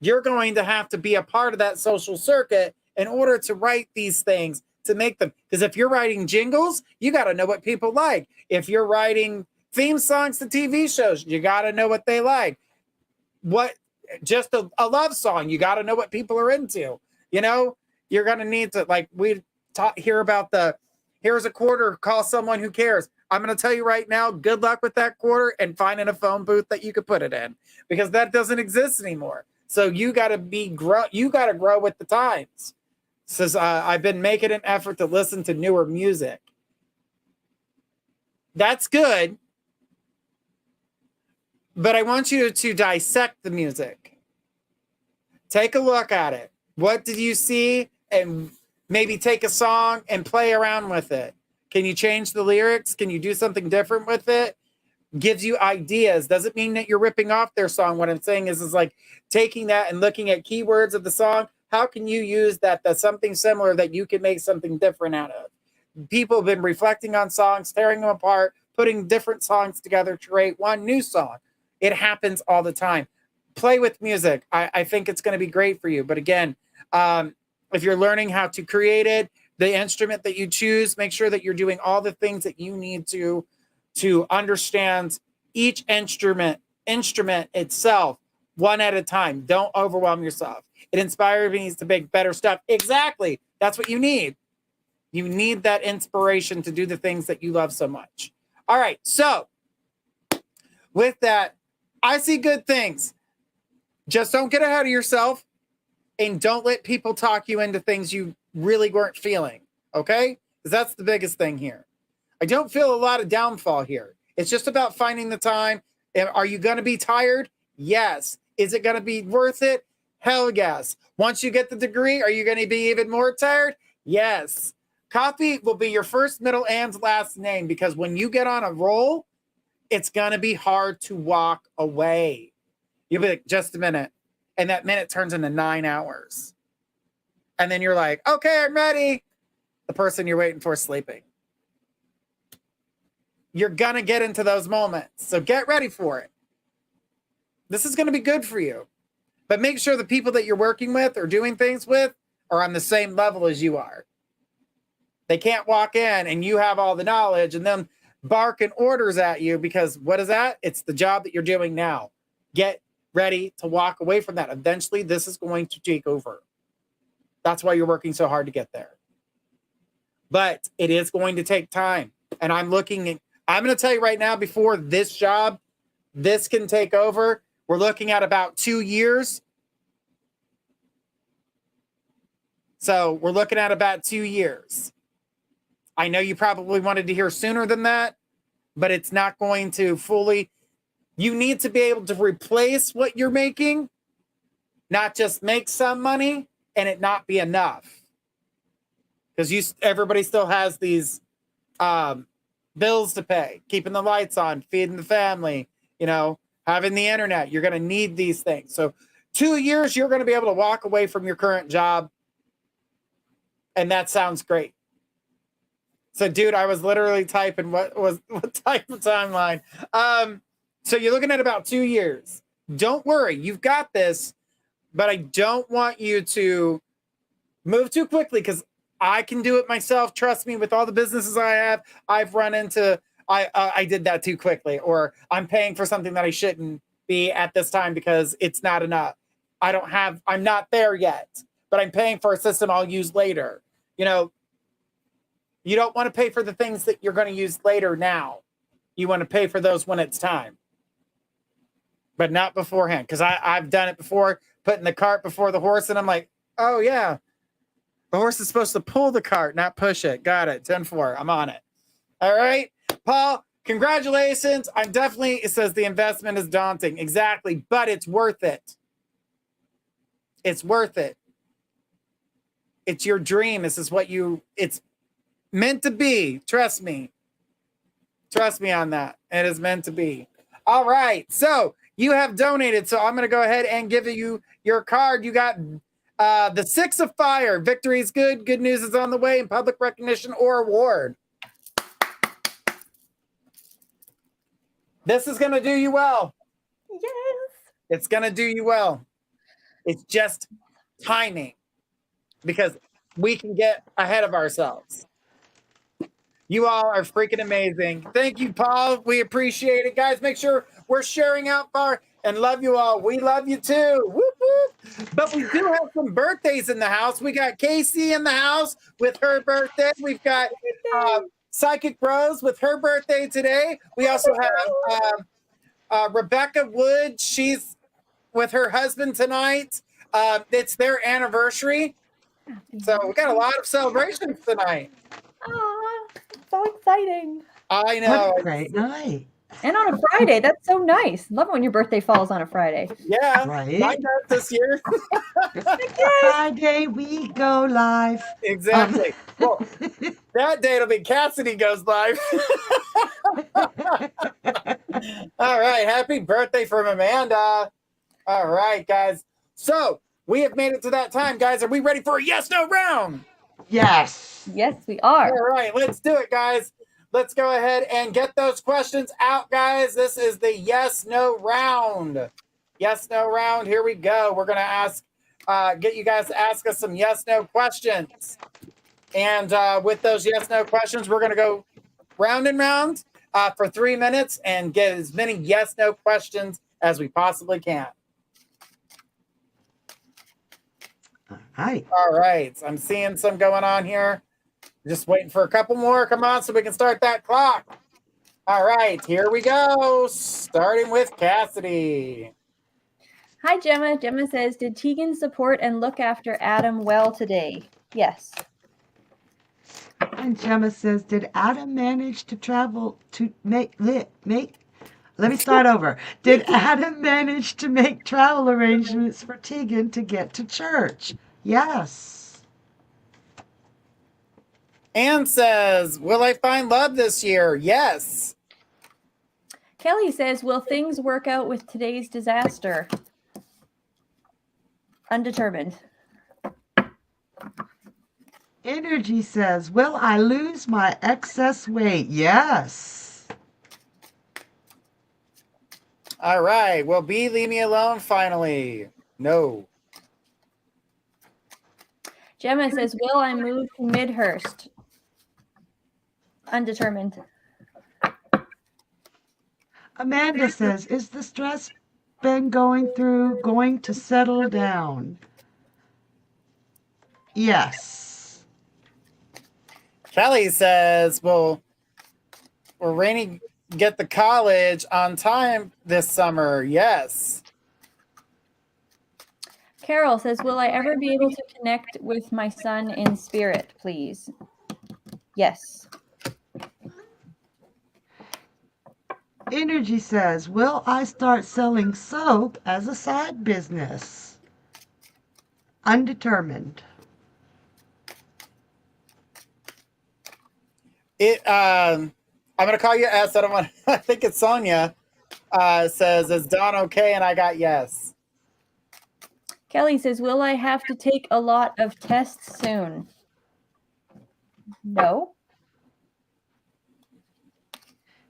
You're going to have to be a part of that social circuit in order to write these things, to make them. Because if you're writing jingles, you got to know what people like. If you're writing theme songs to TV shows, you got to know what they like. Just a love song, you got to know what people are into. You're going to need to, like we hear about here's a quarter, call someone who cares. I'm going to tell you right now, good luck with that quarter and finding a phone booth that you could put it in, because that doesn't exist anymore. So you got to grow with the times. Says, I've been making an effort to listen to newer music. That's good. But I want you to dissect the music. Take a look at it. What did you see? And maybe take a song and play around with it. Can you change the lyrics? Can you do something different with it? Gives you ideas. Doesn't mean that you're ripping off their song. What I'm saying is like taking that and looking at keywords of the song. How can you use that? That's something similar that you can make something different out of. People have been reflecting on songs, tearing them apart, putting different songs together to create one new song. It happens all the time. Play with music. I think it's going to be great for you. But again, if you're learning how to create it, the instrument that you choose, make sure that you're doing all the things that you need to understand each instrument itself one at a time. Don't overwhelm yourself. It inspires me to make better stuff. Exactly. That's what you need. You need that inspiration to do the things that you love so much. All right. So with that, I see good things. Just don't get ahead of yourself and don't let people talk you into things you really weren't feeling. Okay? Because that's the biggest thing here. I don't feel a lot of downfall here. It's just about finding the time. Are you going to be tired? Yes. Is it going to be worth it? Hell yes. Once you get the degree, are you going to be even more tired? Yes. Coffee will be your first, middle, and last name because when you get on a roll, it's going to be hard to walk away. You'll be like, just a minute. And that minute turns into 9 hours. And then you're like, okay, I'm ready. The person you're waiting for is sleeping. You're going to get into those moments. So get ready for it. This is going to be good for you. But make sure the people that you're working with or doing things with are on the same level as you are. They can't walk in and you have all the knowledge and then barking orders at you because what is that? It's the job that you're doing now. Get ready to walk away from that. Eventually, this is going to take over. That's why you're working so hard to get there. But it is going to take time. And I'm going to tell you right now, before this job, this can take over, we're looking at about 2 years. So we're looking at about 2 years. I know you probably wanted to hear sooner than that, but it's not going to fully. You need to be able to replace what you're making, not just make some money and it not be enough. Because everybody still has these bills to pay, keeping the lights on, feeding the family, having the internet. You're going to need these things. So 2 years, you're going to be able to walk away from your current job. And that sounds great. So, dude, I was literally typing what type of timeline. So you're looking at about 2 years. Don't worry, you've got this, but I don't want you to move too quickly because I can do it myself. Trust me, with all the businesses I have, I've run into, I did that too quickly, or I'm paying for something that I shouldn't be at this time because it's not enough. I'm not there yet, but I'm paying for a system I'll use later. You don't want to pay for the things that you're going to use later now. You want to pay for those when it's time. But not beforehand. Because I've done it before, putting the cart before the horse, and I'm like, oh, yeah. The horse is supposed to pull the cart, not push it. Got it. 10-4. I'm on it. All right. Paul, congratulations. It says the investment is daunting. Exactly. But it's worth it. It's worth it. It's your dream. This is it's meant to be. Trust me. Trust me on that. It is meant to be. All right. So you have donated. So I'm going to go ahead and give you your card. You got the 6 of Fire. Victory is good. Good news is on the way in public recognition or award. This is going to do you well. Yes. It's going to do you well. It's just timing because we can get ahead of ourselves. You all are freaking amazing. Thank you, Paul. We appreciate it. Guys, make sure we're sharing out far and love you all. We love you too. Whoop, whoop. But we do have some birthdays in the house. We got Casey in the house with her birthday. We've got Psychic Rose with her birthday today. We also have Rebecca Wood. She's with her husband tonight. It's their anniversary. So we got a lot of celebrations tonight. Aw, so exciting. I know. What a great night. And on a Friday, that's so nice. Love it when your birthday falls on a Friday. Yeah, Right? mine does this year. Friday we go live. Exactly. Well, that day it'll be Cassidy goes live. All right. Happy birthday from Amanda. All right, guys. So we have made it to that time, guys. Are we ready for a yes/no round? Yes. Yes, we are. All right, let's do it, guys. Let's go ahead and get those questions out, guys. This is the yes/no round. Yes/no round. Here we go. We're gonna get you guys to ask us some yes/no questions. And with those yes/no questions, we're gonna go round and round for 3 minutes and get as many yes/no questions as we possibly can. Hi. All right. I'm seeing some going on here. Just waiting for a couple more. Come on, so we can start that clock. All right, here we go. Starting with Cassidy. Hi, Gemma. Gemma says, did Tegan support and look after Adam well today? Yes. And Gemma says, did Adam manage to travel to let me start over. Did Adam manage to make travel arrangements for Tegan to get to church? Yes. Anne says, will I find love this year? Yes. Kelly says, will things work out with today's disaster? Undetermined. Energy says, will I lose my excess weight? Yes. All right. Will B leave me alone finally? No. Gemma says, will I move to Midhurst? Undetermined. Amanda says, is the stress been going to settle down? Yes. Kelly says, will Rainey get the college on time this summer? Yes. Carol says, will I ever be able to connect with my son in spirit, please? Yes. Energy says, will I start selling soap as a side business? Undetermined. I'm gonna call you S. I don't want. I think it's Sonia. Says, is Dawn okay? And I got yes. Kelly says, will I have to take a lot of tests soon? No.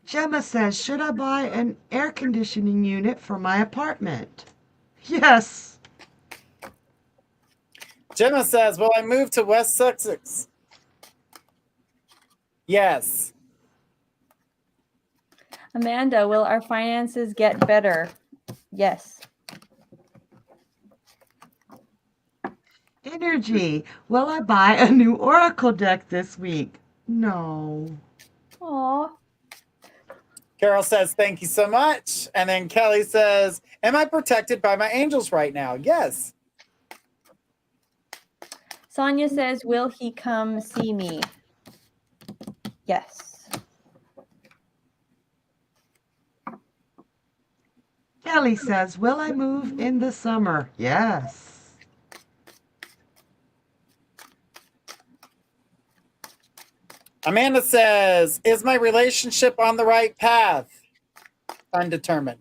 Gemma says, should I buy an air conditioning unit for my apartment? Yes. Gemma says, will I move to West Sussex? Yes. Amanda, will our finances get better? Yes. Energy, will I buy a new oracle deck this week? No. Aw. Carol says, thank you so much. And then Kelly says, am I protected by my angels right now? Yes. Sonia says, will he come see me? Yes. Kelly says, will I move in the summer? Yes. Amanda says, is my relationship on the right path? Undetermined.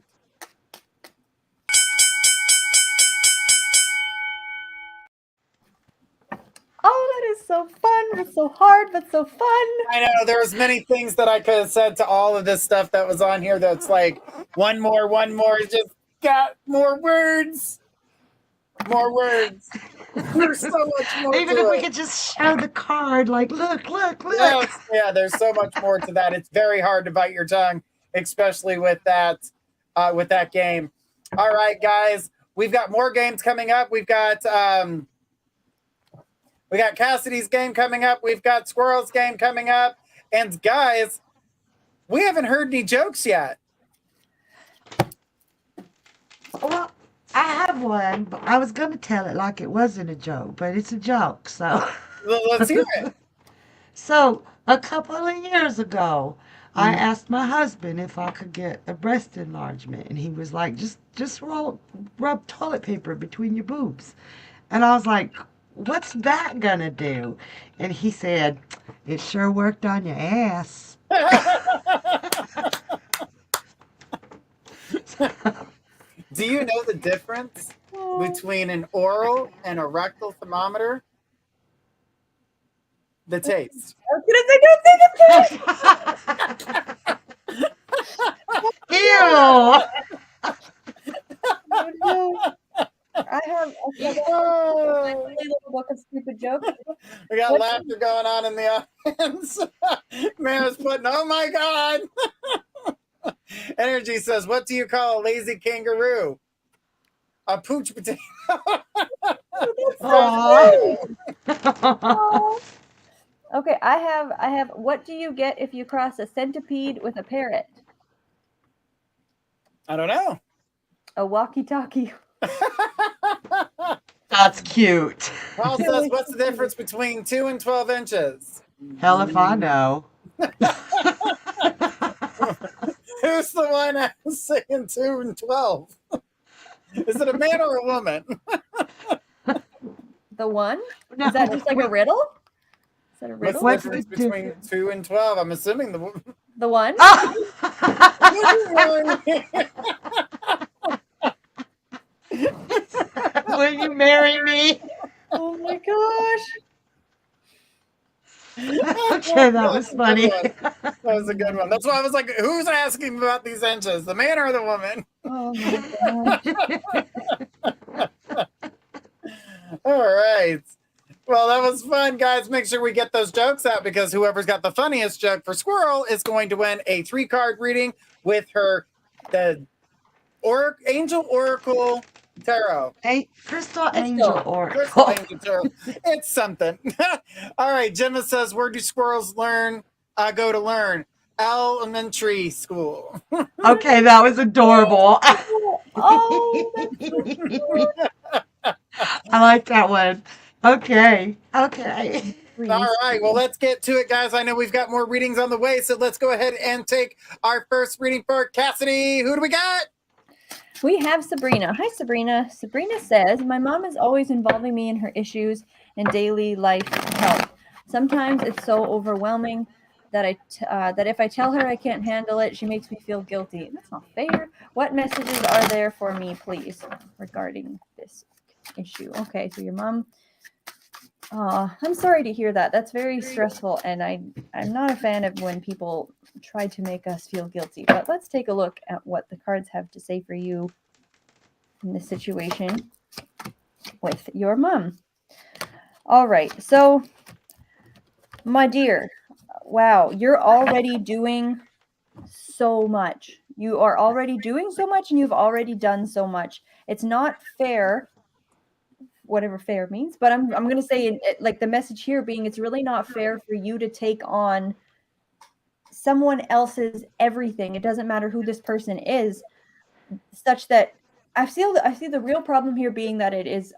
Oh, that is so fun. It's so hard, but so fun. I know there's many things that I could have said to all of this stuff that was on here that's like one more, just got more words. More words. There's so much more. Even to if we it. could just show the card, like, look. Yes, yeah, there's so much more to that. It's very hard to bite your tongue, especially with that game. All right, guys, we've got more games coming up. We got Cassidy's game coming up. We've got Squirrel's game coming up. And guys, we haven't heard any jokes yet. Well, I have have one, but I was going to tell it like it wasn't a joke, but it's a joke. So, Let's hear it. so a couple of years ago, I Mhm. asked my husband if I could get a breast enlargement, and he was like, just rub toilet paper between your boobs. And I was like, what's that gonna do? And he said, it sure worked on your ass. Do you know the difference between an oral and a rectal thermometer? The taste. I was gonna say, don't think Ew! of it. I have a Oh, little book of stupid jokes. we got What- laughter going on in the audience. Man is putting, oh my God. Energy says, what do you call a lazy kangaroo? A pooch potato. Aw. Aw. Okay, I have what do you get if you cross a centipede with a parrot? I don't know. A walkie-talkie. That's cute. Paul says, what's the difference between 2 and 12 inches? Hell if I know. Who's the one saying 2 and 12? Is it a man or a woman? The one? No, Is that just like a riddle? Is that a What's riddle? the What's difference the between 2 and 12? I'm assuming the woman. The one? Will you marry me? Oh my gosh. Okay, that was funny. That was a good one. That's why I was like, who's asking about these inches? The man or the woman? Oh my gosh. All right. Well, that was fun, guys. Make sure we get those jokes out because whoever's got the funniest joke for Squirrel is going to win a 3-card reading with the Angel Oracle Tarot. Crystal Angel Crystal Oracle. Angel Tarot. It's something. All right. Gemma says, where do squirrels go to learn? Elementary school. Okay, that was adorable. Oh, that's so cute. I like that one. Okay. Okay. All right. Well, let's get to it, guys. I know we've got more readings on the way, so let's go ahead and take our first reading for Cassidy. Who do we got? We have Sabrina. Hi, Sabrina. Sabrina says, my mom is always involving me in her issues and daily life help. Sometimes it's so overwhelming that that if I tell her I can't handle it, she makes me feel guilty. That's not fair. What messages are there for me, please, regarding this issue? Okay, so your mom. I'm sorry to hear that. That's very stressful, and I'm not a fan of when people try to make us feel guilty. But let's take a look at what the cards have to say for you in this situation with your mom. All right, so my dear, wow, you're already doing so much. You are already doing so much, and you've already done so much. It's not fair, whatever fair means, but I'm going to say like the message here being it's really not fair for you to take on someone else's everything. It doesn't matter who this person is, such that I see the real problem here being that it is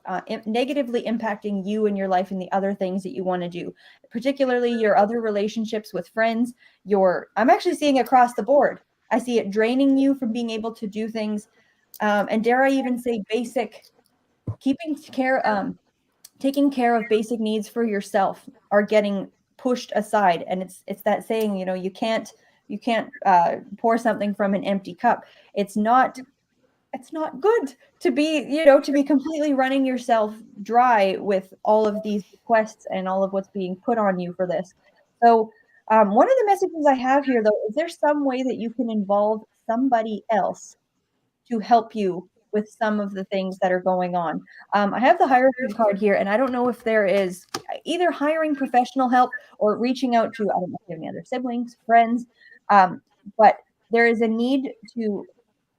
negatively impacting you and your life and the other things that you want to do, particularly your other relationships with friends. I'm actually seeing across the board. I see it draining you from being able to do things, and dare I even say basic. Taking care of basic needs for yourself are getting pushed aside, and it's that saying, you can't pour something from an empty cup. It's not good to be completely running yourself dry with all of these requests and all of what's being put on you for this. So one of the messages I have here, though, is there some way that you can involve somebody else to help you with some of the things that are going on? I have the hierarchy card here, and I don't know if there is either hiring professional help or reaching out to, I don't know if you have any other siblings, friends, but there is a need to,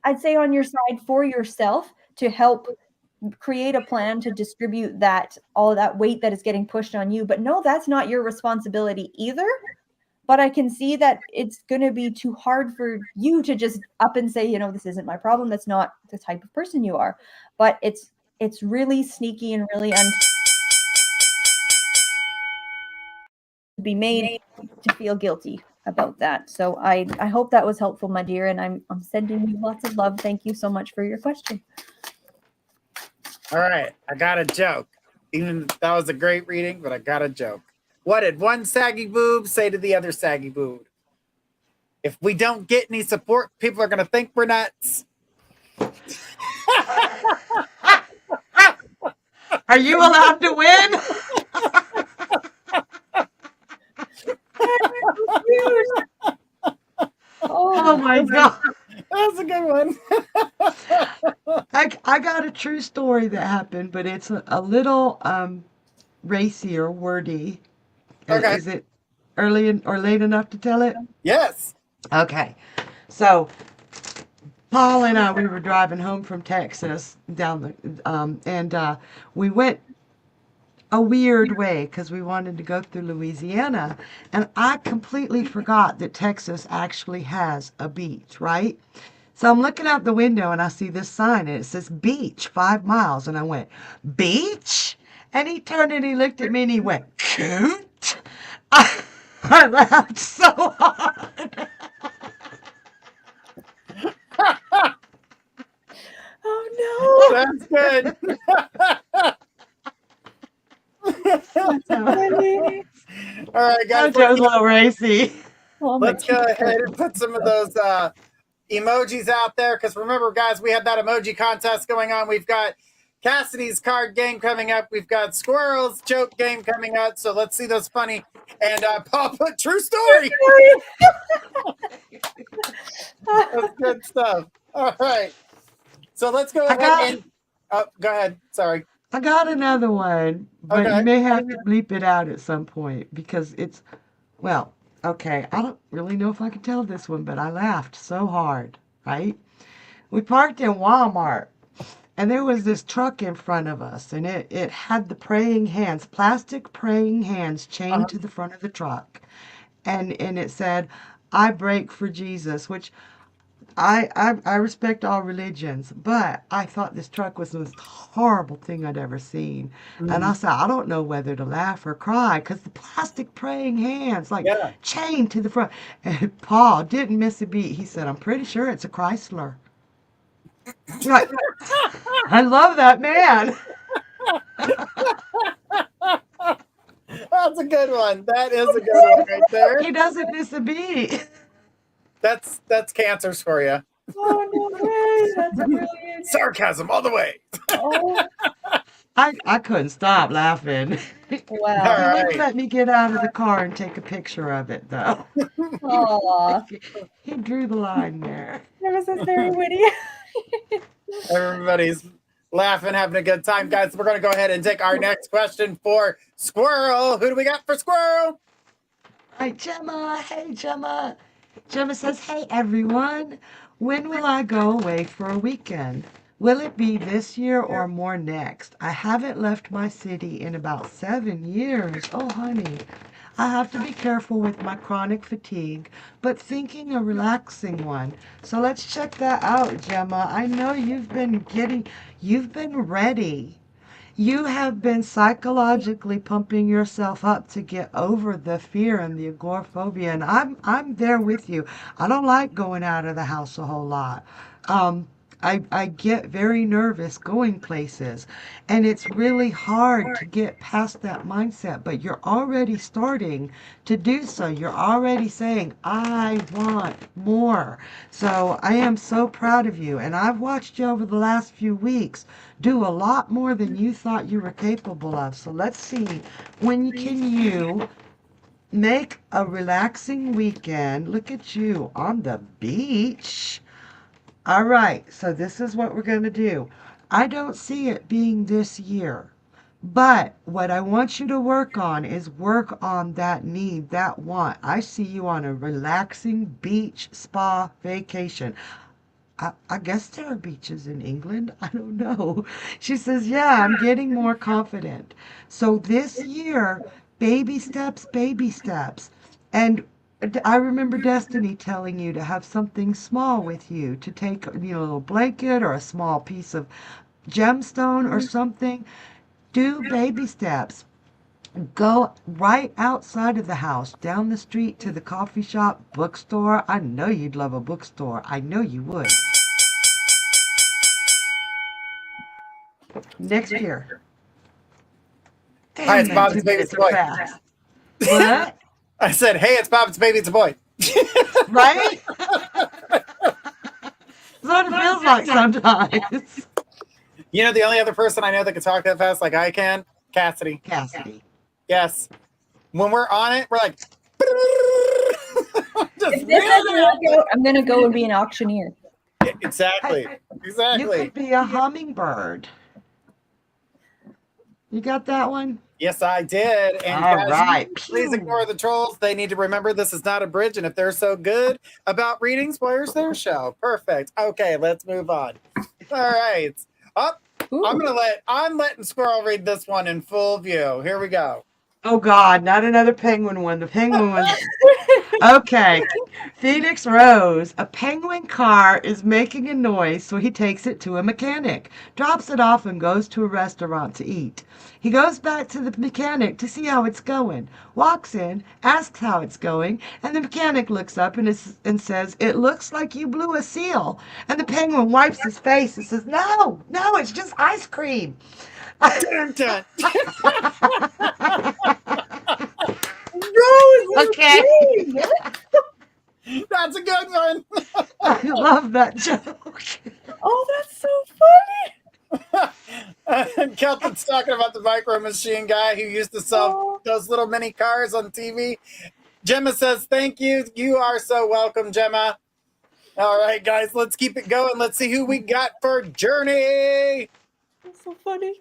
I'd say, on your side for yourself to help create a plan to distribute all of that weight that is getting pushed on you. But no, that's not your responsibility either. but I can see that it's going to be too hard for you to just up and say, this isn't my problem. That's not the type of person you are. But it's really sneaky and really to be made to feel guilty about that. So I hope that was helpful, my dear, and I'm sending you lots of love. Thank you so much for your question. All right, I got a joke. Even that was a great reading, but I got a joke. What did one saggy boob say to the other saggy boob? If we don't get any support, people are going to think we're nuts. Are you allowed to win? Oh my God. That's a good one. I got a true story that happened, but it's a little racy or wordy. Okay. Is it early or late enough to tell it? Yes. Okay. So Paul and I, we were driving home from Texas down the, and we went a weird way because we wanted to go through Louisiana, and I completely forgot that Texas actually has a beach, right? So I'm looking out the window and I see this sign and it says beach 5 miles, and I went, beach? And he turned and he looked at me and he went, coot? I laughed so hard. Oh no, that's good. that's funny. All right, guys. That was a little racy. Oh, Let's go ahead and put some of those emojis out there, because remember, guys, we have that emoji contest going on. We've got Cassidy's card game coming up. We've got Squirrel's joke game coming up. So let's see those funny. And Paul put true story. That's good stuff. All right. So let's go ahead and go ahead. Sorry. I got another one, but Okay. you may have to bleep it out at some point because it's, well, okay, I don't really know if I can tell this one, but I laughed so hard, right? We parked in Walmart, and there was this truck in front of us, and it had the praying hands, plastic praying hands chained to the front of the truck. And it said, I break for Jesus, which I respect all religions, but I thought this truck was the most horrible thing I'd ever seen. And I said, I don't know whether to laugh or cry because the plastic praying hands, like chained to the front. And Paul didn't miss a beat. He said, I'm pretty sure it's a Chrysler. Like, I love that man. That's a good one. That is a good one right there. He doesn't miss a beat. That's cancers for you. Oh no way! That's brilliant. Sarcasm all the way. Oh, I couldn't stop laughing. wow. He All wouldn't right. let me get out of the car and take a picture of it, though. Aw, He drew the line there. that was just very witty. Everybody's laughing, having a good time, guys. We're going to go ahead and take our next question for Squirrel. Who do we got for Squirrel? Hi, Gemma. Hey, Gemma. Gemma says, hey, everyone. When will I go away for a weekend? Will it be this year or more next? I haven't left my city in about 7 years. Oh, honey. I have to be careful with my chronic fatigue, but thinking a relaxing one. So let's check that out, Gemma. I know you've been ready. You have been psychologically pumping yourself up to get over the fear and the agoraphobia, and I'm there with you. I don't like going out of the house a whole lot. I get very nervous going places, and it's really hard to get past that mindset, but you're already starting to do so. You're already saying, I want more. So I am so proud of you, and I've watched you over the last few weeks do a lot more than you thought you were capable of. So let's see, when can you make a relaxing weekend? Look at you on the beach. All right, so this is what we're going to do. I don't see it being this year, but what I want you to work on is work on that need, that want. I see you on a relaxing beach spa vacation. I guess there are beaches in England. I don't know. She says, yeah, I'm getting more confident. So this year, baby steps, baby steps. And I remember Destiny telling you to have something small with you, to take, a little blanket or a small piece of gemstone or something. Do baby steps. Go right outside of the house, down the street to the coffee shop, bookstore. I know you'd love a bookstore. I know you would. Next year. Hi, Damn, it's man, Bob. 2 It's baby. minutes It's a are boy. fast. What? I said, hey, it's Bob. It's baby. It's a boy. Right? That's what it feels like sometimes. You know, the only other person I know that can talk that fast like I can, Cassidy. Cassidy. Yes. When we're on it, we're like. Just If this doesn't work out, I'm gonna go and be an auctioneer. exactly. You Exactly. could be a hummingbird. You got that one? Yes, I did. And All guys, right. please Pew. ignore the trolls. They need to remember this is not a bridge. And if they're so good about readings, where's their show? Perfect. Okay, let's move on. All right. Up. Ooh. I'm letting Squirrel read this one in full view. Here we go. Oh God, not another penguin one. The penguin one. Okay. Phoenix Rose. A penguin car is making a noise, so he takes it to a mechanic, drops it off, and goes to a restaurant to eat. He goes back to the mechanic to see how it's going, walks in, asks how it's going, and the mechanic looks up and says, "It looks like you blew a seal." And the penguin wipes his face and says, "No, no, it's just ice cream." Dun, dun. Okay. That's a good one. I love that joke. Oh, that's so funny. And Kelton's talking about the micro machine guy who used to sell those little mini cars on TV. Gemma says, thank you. You are so welcome, Gemma. All right, guys, let's keep it going. Let's see who we got for Journey. That's so funny.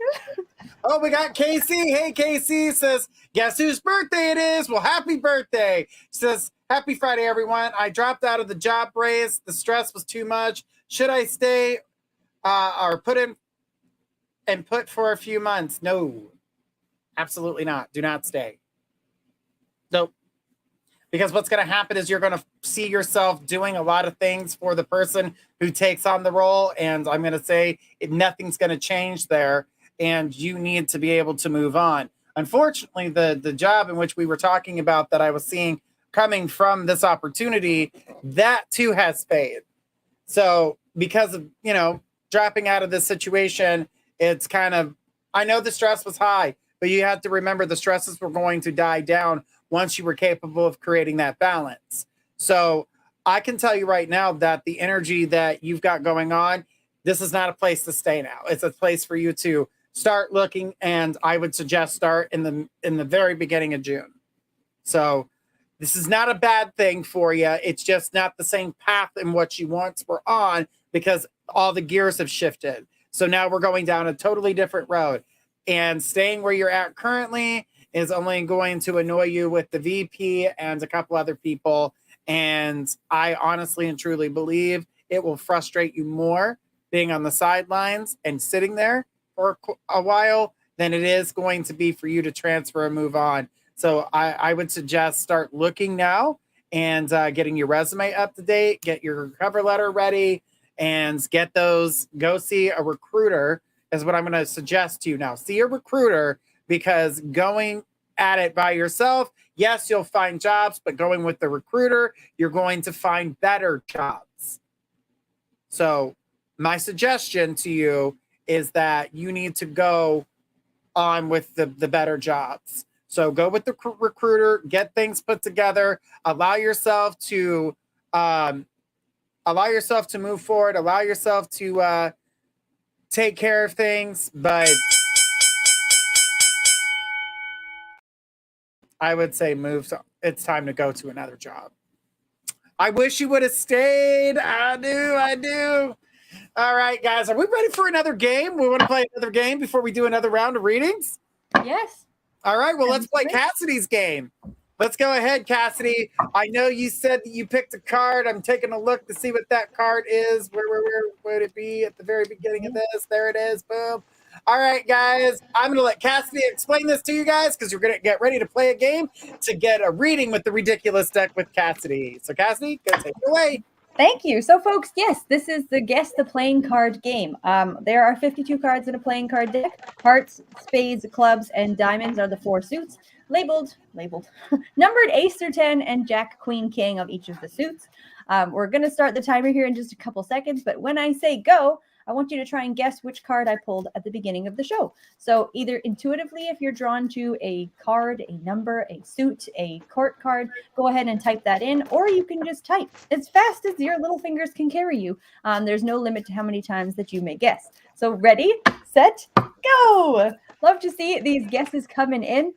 Oh, we got Casey. Hey, Casey says, guess whose birthday it is? Well, happy birthday. Says, happy Friday, everyone. I dropped out of the job race. The stress was too much. Should I stay or put for a few months? No, absolutely not. Do not stay. Nope. Because what's going to happen is you're going to see yourself doing a lot of things for the person who takes on the role. And I'm going to say nothing's going to change there. And you need to be able to move on. Unfortunately, the job in which we were talking about that I was seeing coming from this opportunity, that too has faded. So because of, dropping out of this situation, it's kind of, I know the stress was high, but you have to remember the stresses were going to die down once you were capable of creating that balance. So I can tell you right now that the energy that you've got going on, this is not a place to stay now. It's a place for you to start looking, and I would suggest start in the very beginning of June. So this is not a bad thing for you. It's just not the same path in what you once were on because all the gears have shifted. So now we're going down a totally different road, and staying where you're at currently is only going to annoy you with the VP and a couple other people. And I honestly and truly believe it will frustrate you more being on the sidelines and sitting there for a while than it is going to be for you to transfer and move on. So I would suggest start looking now and getting your resume up to date, get your cover letter ready, and go see a recruiter is what I'm going to suggest to you now. See a recruiter, because going at it by yourself, yes, you'll find jobs, but going with the recruiter, you're going to find better jobs. So my suggestion to you is that you need to go on with the better jobs. So go with the recruiter, get things put together, allow yourself to move forward, allow yourself to take care of things, but I would say it's time to go to another job. I wish you would have stayed. I do. All right, guys, are we ready for another game? We want to play another game before we do another round of readings? Yes. All right, well, let's play Cassidy's game. Let's go ahead, Cassidy. I know you said that you picked a card. I'm taking a look to see what that card is. Where would it be at the very beginning of this? There it is. Boom. All right, guys, I'm going to let Cassidy explain this to you guys because you're going to get ready to play a game to get a reading with the ridiculous deck with Cassidy. So, Cassidy, go take it away. Thank you. So, folks, yes, this is the Guess the Playing Card game. There are 52 cards in a playing card deck. Hearts, spades, clubs, and diamonds are the 4 suits. Labeled, numbered ace through 10, and jack, queen, king of each of the suits. We're going to start the timer here in just a couple seconds, but when I say go, I want you to try and guess which card I pulled at the beginning of the show. So either intuitively, if you're drawn to a card, a number, a suit, a court card, go ahead and type that in, or you can just type as fast as your little fingers can carry you. There's no limit to how many times that you may guess. So ready, set, go. Love to see these guesses coming in.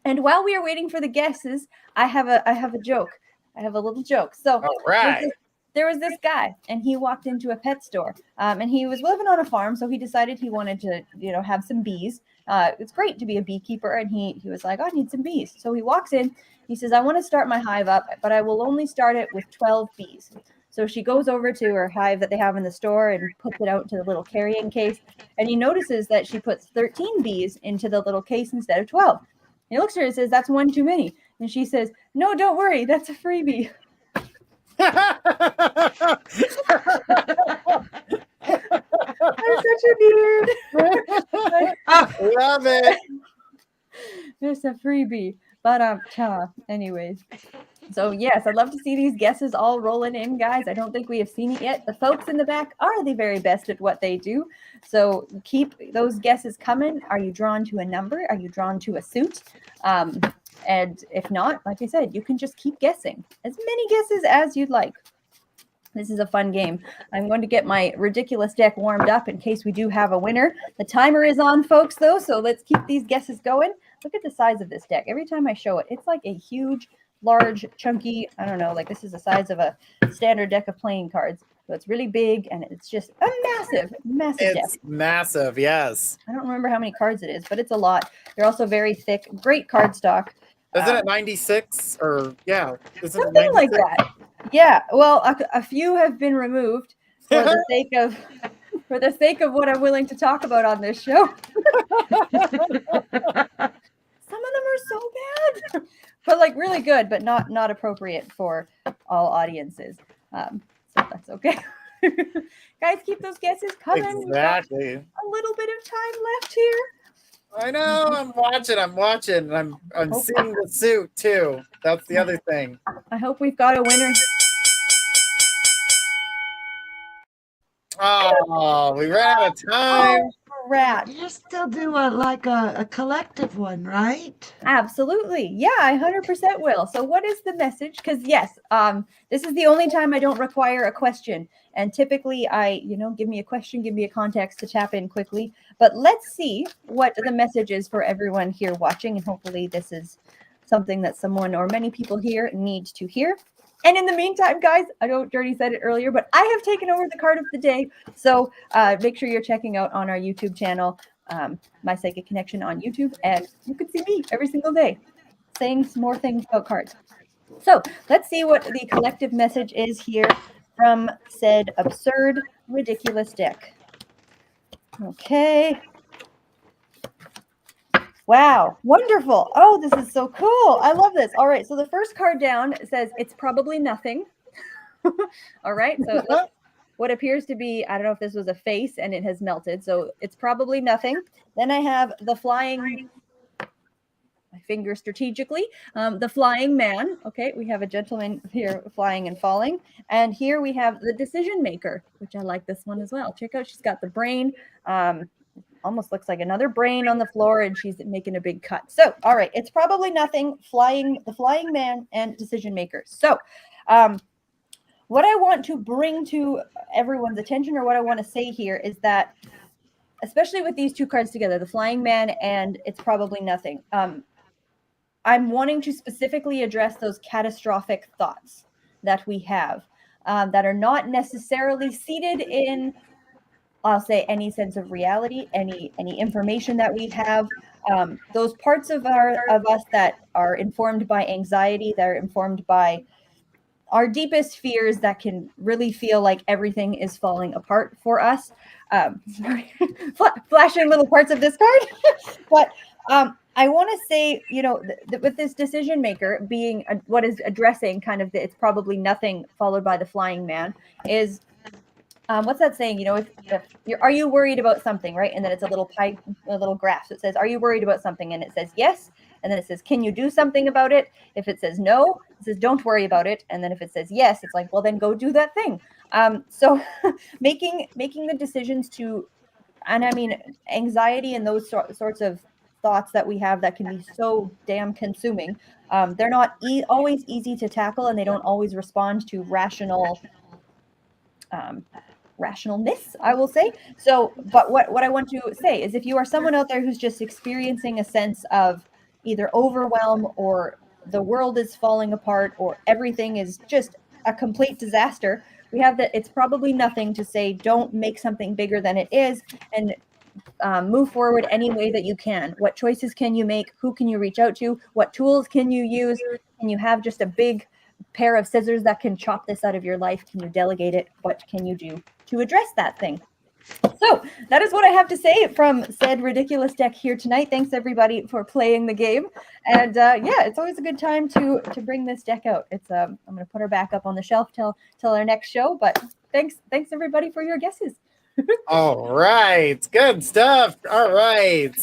And while we are waiting for the guesses, I have a joke. I have a little joke. So all right. There was this guy, and he walked into a pet store, and he was living on a farm, so he decided he wanted to, have some bees. It's great to be a beekeeper, and he was like, I need some bees. So he walks in, he says, I want to start my hive up, but I will only start it with 12 bees. So she goes over to her hive that they have in the store and puts it out into the little carrying case, and he notices that she puts 13 bees into the little case instead of 12. He looks at her and says, that's one too many. And she says, no, don't worry, that's a freebie. I'm such a nerd. Love it. There's a freebie. But anyways. So yes, I'd love to see these guesses all rolling in, guys. I don't think we have seen it yet. The folks in the back are the very best at what they do. So keep those guesses coming. Are you drawn to a number? Are you drawn to a suit? And if not, like I said, you can just keep guessing. As many guesses as you'd like. This is a fun game. I'm going to get my ridiculous deck warmed up in case we do have a winner. The timer is on, folks, though, so let's keep these guesses going. Look at the size of this deck. Every time I show it, it's like a huge, large, chunky, I don't know, like this is the size of a standard deck of playing cards. So it's really big, and it's just a massive deck. It's massive, yes. I don't remember how many cards it is, but it's a lot. They're also very thick, great card stock. Isn't it 96 or yeah? Something like that. Yeah. Well, a few have been removed for the sake of what I'm willing to talk about on this show. Some of them are so bad, but like really good, but not appropriate for all audiences. So that's okay. Guys, keep those guesses coming. Exactly. A little bit of time left here. I know. I'm watching. I'm seeing the suit too. That's the other thing. I hope we've got a winner. Oh, we ran out of time. Oh, rat. You're still doing like a collective one, right? Absolutely. Yeah, I 100% will. So what is the message? Because yes, this is the only time I don't require a question. And typically give me a question, give me a context to tap in quickly. But let's see what the message is for everyone here watching. And hopefully this is something that someone or many people here need to hear. And in the meantime, guys, I know Journey said it earlier, but I have taken over the card of the day. So make sure you're checking out on our YouTube channel, My Psychic Connection on YouTube. And you can see me every single day saying some more things about cards. So let's see what the collective message is here from said absurd, ridiculous deck. Okay. Wow, wonderful. Oh, this is so cool. I love this. All right, so the first card down says it's probably nothing. All right, so what appears to be, I don't know if this was a face and it has melted, so it's probably nothing. Then I have the flying, my finger strategically, the flying man. Okay, we have a gentleman here flying and falling. And here we have the decision maker, which I like this one as well. Check out, she's got the brain. Almost looks like another brain on the floor, and she's making a big cut. So, all right, it's probably nothing. The flying man and decision maker. So, what I want to bring to everyone's attention, or what I want to say here, is that, especially with these two cards together, the flying man and it's probably nothing. I'm wanting to specifically address those catastrophic thoughts that we have that are not necessarily seated in, I'll say, any sense of reality, any information that we have, those parts of us that are informed by anxiety, that are informed by our deepest fears, that can really feel like everything is falling apart for us. Flashing little parts of this card. But I want to say, with this decision maker being what is addressing kind of it's probably nothing followed by the flying man is what's that saying? If you're, are you worried about something, right? And then it's a little graph that says, are you worried about something? And it says yes. And then it says, can you do something about it? If it says no, it says, don't worry about it. And then if it says yes, it's like, well, then go do that thing. So making the decisions and I mean, anxiety and those sorts of thoughts that we have that can be so damn consuming. They're not always easy to tackle, and they don't always respond to rationalness, I will say. So, but what I want to say is, if you are someone out there who's just experiencing a sense of either overwhelm, or the world is falling apart, or everything is just a complete disaster, we have that it's probably nothing to say, don't make something bigger than it is, and move forward any way that you can. What choices can you make? Who can you reach out to? What tools can you use? Can you have just a big pair of scissors that can chop this out of your life? Can you delegate it? What can you do to address that thing? So that is what I have to say from said ridiculous deck here tonight. Thanks everybody for playing the game. And yeah, it's always a good time to bring this deck out. It's I'm going to put her back up on the shelf till our next show. But thanks everybody for your guesses. All right, good stuff. All right.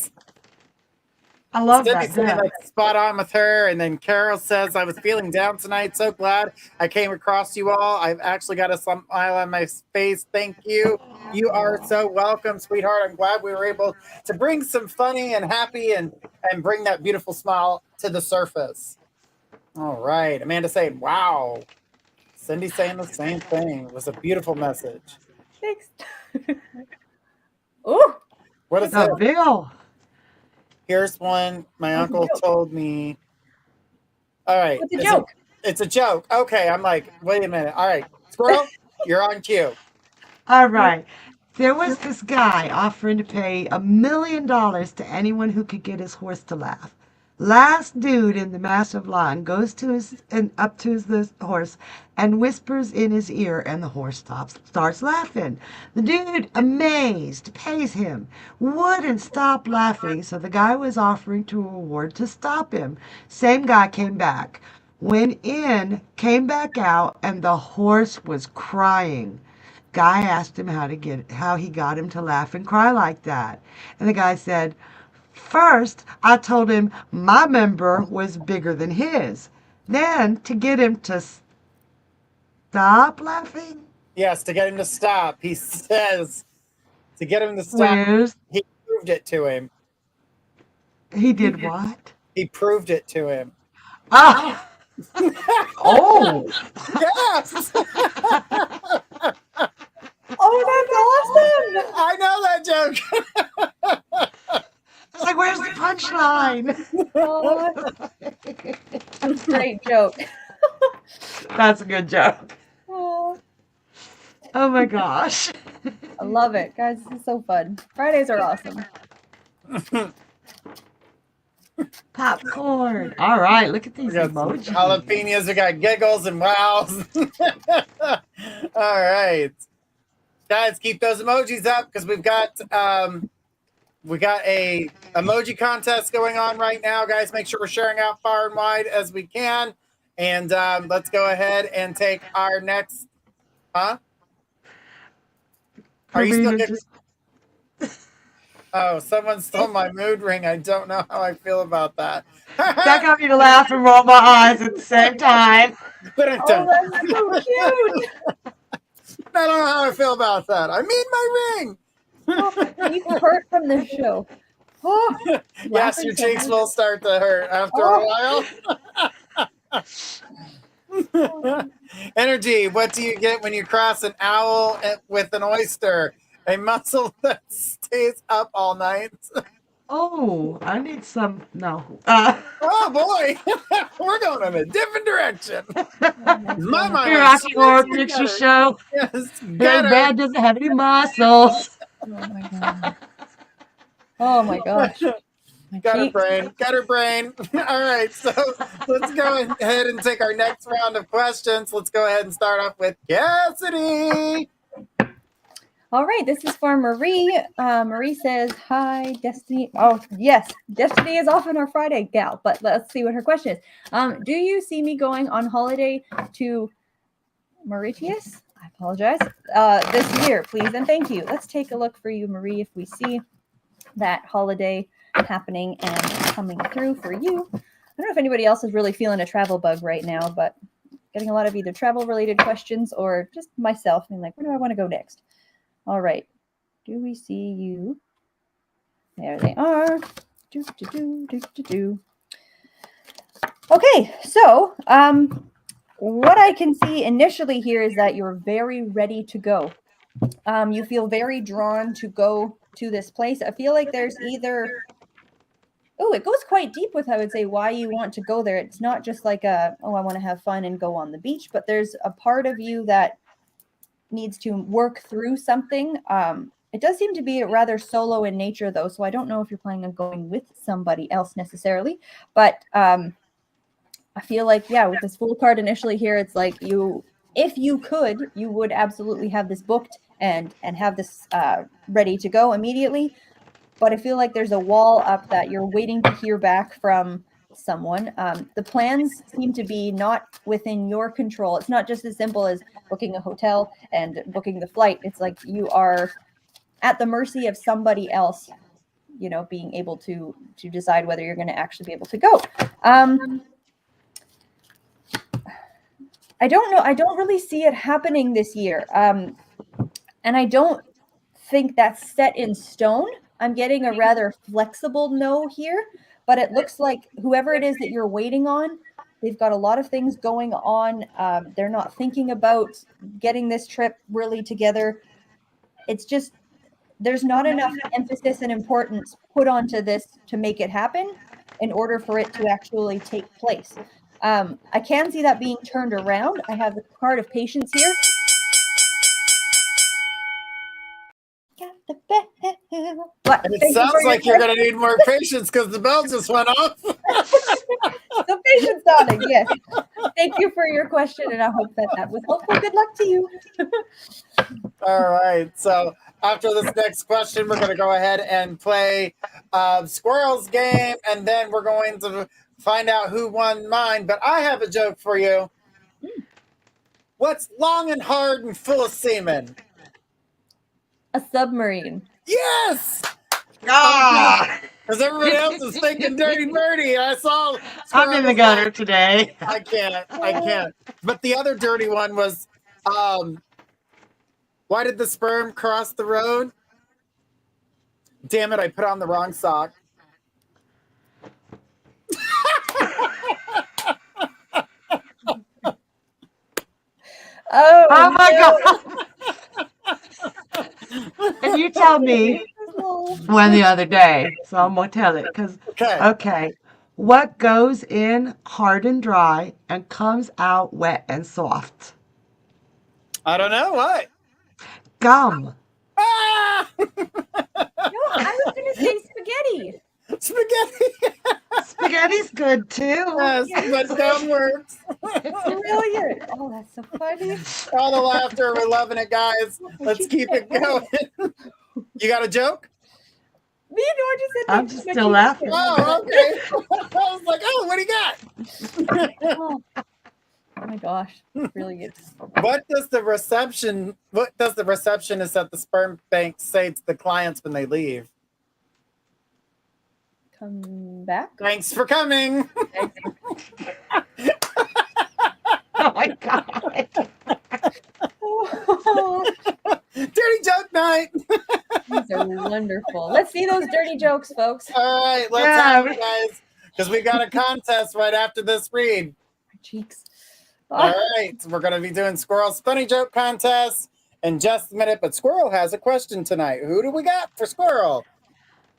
I love Cindy that. saying Yeah. that's spot on with her. And then Carol says, I was feeling down tonight. So glad I came across you all. I've actually got a smile on my face. Thank you. You are so welcome, sweetheart. I'm glad we were able to bring some funny and happy and bring that beautiful smile to the surface. All right. Amanda saying, wow. Cindy saying the same thing. It was a beautiful message. Thanks. Oh, What is The that? Bill. Here's one my uncle told me. All right. It's a joke. It's a joke. Okay. I'm like, wait a minute. All right. Squirrel, you're on cue. All right. There was this guy offering to pay $1 million to anyone who could get his horse to laugh. Last dude in the massive line goes up to the horse and whispers in his ear, and the horse starts laughing. The dude, amazed, pays him, wouldn't stop laughing, so the guy was offering to reward to stop him. Same guy came back, went in, came back out, and the horse was crying. Guy asked him how he got him to laugh and cry like that, and the guy said, first, I told him my member was bigger than his. Then, to get him to stop laughing. Yes, to get him to stop. He says to get him to stop. He proved it to him. He did what? He proved it to him. Ah! Oh! Yes! Oh, that's awesome! I know that joke. It's like, where's the punchline? Oh, great joke. That's a good joke. Oh, Oh my gosh. I love it, guys. This is so fun. Fridays are awesome. Popcorn. All right, look at these We got emojis. jalapenos, we got giggles and wows. All right. Guys, keep those emojis up because we got a emoji contest going on right now, guys. Make sure we're sharing out far and wide as we can. And let's go ahead and take our next. Huh? Are you still getting? Oh, someone stole my mood ring. I don't know how I feel about that. That got me to laugh and roll my eyes at the same time. Oh, that's so cute. I don't know how I feel about that. I mean my ring. Oh, you hurt from this show. Oh, Yes, your cheeks will start to hurt after a while. Energy, what do you get when you cross an owl with an oyster? A muscle that stays up all night. Oh, I need some. No. Oh boy, we're going in a different direction. My mind Here, went Rocky Horror straight to Picture gutter. Show. Yes, Very gutter. bad, doesn't have any muscles. Oh my god. Oh my gosh. My Gutter cheeks. brain, gutter brain. All right, so let's go ahead and take our next round of questions. Let's go ahead and start off with Cassidy. All right, this is for Marie. Marie says, "Hi, Destiny." Oh, yes, Destiny is often our Friday gal, but let's see what her question is. Do you see me going on holiday to Mauritius? I apologize. This year, please and thank you. Let's take a look for you, Marie, if we see that holiday happening and coming through for you. I don't know if anybody else is really feeling a travel bug right now, but getting a lot of either travel related questions or just myself being like, where do I want to go next? All right. Do we see you? There they are. Okay, so what I can see initially here is that you're very ready to go. You feel very drawn to go to this place. I feel like there's either, oh, it goes quite deep with, I would say, why you want to go there. It's not just like a, oh, I want to have fun and go on the beach, but there's a part of you that needs to work through something. It does seem to be rather solo in nature, though, so I don't know if you're planning on going with somebody else necessarily, but I feel like, yeah, with this Fool card initially here, it's like you, if you could, you would absolutely have this booked and have this ready to go immediately. But I feel like there's a wall up that you're waiting to hear back from someone. The plans seem to be not within your control. It's not just as simple as booking a hotel and booking the flight. It's like you are at the mercy of somebody else, you know, being able to decide whether you're going to actually be able to go. I don't know. I don't really see it happening this year. And I don't think that's set in stone. I'm getting a rather flexible no here, but it looks like whoever it is that you're waiting on, they've got a lot of things going on. They're not thinking about getting this trip really together. It's just, there's not enough emphasis and importance put onto this to make it happen in order for it to actually take place. I can see that being turned around. I have the card of patience here. Got the bell. But It sounds like you're going to need more patience because the bell just went off. So patience, darling. Yes. Thank you for your question, and I hope that was helpful. Good luck to you. All right. So after this next question, we're going to go ahead and play Squirrel's game, and then we're going to find out who won mine. But I have a joke for you. What's long and hard and full of semen? A submarine. Yes! Ah! Because everybody else is thinking Dirty Birdie. I saw. I'm in the gutter today. I can't. But the other dirty one was, why did the sperm cross the road? Damn it, I put on the wrong sock. Oh my God. And you tell me when the other day, so I'm going to tell it. Okay. What goes in hard and dry and comes out wet and soft? I don't know. What? Gum. Ah! No, I was going to say spaghetti. Spaghetti. Spaghetti's good too. Yes, but gum works. It's brilliant. Oh, that's so funny. All the laughter. We're loving it, guys. Let's keep it going. You got a joke? Me? No, I just said I'm just still laughing. Oh, okay. I was like, oh, what do you got? Oh my gosh, brilliant. What does the receptionist at the sperm bank say to the clients when they leave? Come back. Thanks for coming. Oh my God. Oh, Dirty joke night. these are wonderful. Let's see those dirty jokes, folks. All right, let's have it, guys, because we got a contest right after this read. My cheeks. All right, we're going to be doing Squirrel's funny joke contest in just a minute, but Squirrel has a question tonight. Who do we got for Squirrel?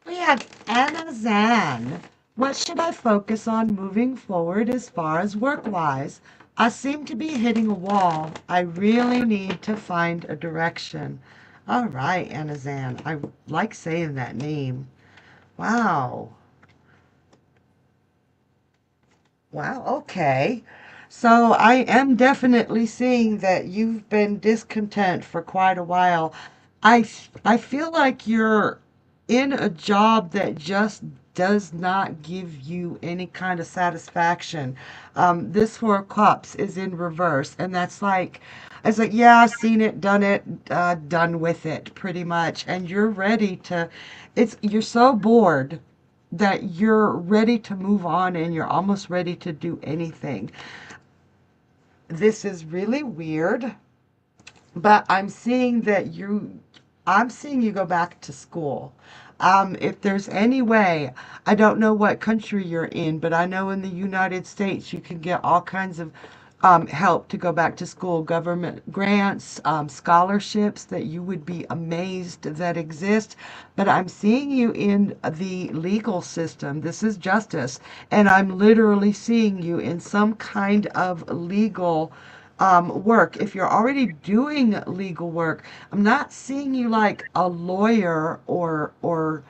We have Anna Zan. What should I focus on moving forward as far as work-wise? I seem to be hitting a wall. I really need to find a direction. All right, Anna Zan. I like saying that name. Wow. Wow, okay. So I am definitely seeing that you've been discontent for quite a while. I feel like you're in a job that just does not give you any kind of satisfaction. This Four of Cups is in reverse, and that's like, it's like, yeah, I've seen it, done with it, pretty much. And you're ready to, you're so bored that you're ready to move on and you're almost ready to do anything. This is really weird, but I'm seeing you go back to school. If there's any way, I don't know what country you're in, but I know in the United States you can get all kinds of help to go back to school, government grants, scholarships that you would be amazed that exist. But I'm seeing you in the legal system. This is justice. And I'm literally seeing you in some kind of legal work. If you're already doing legal work, I'm not seeing you like a lawyer or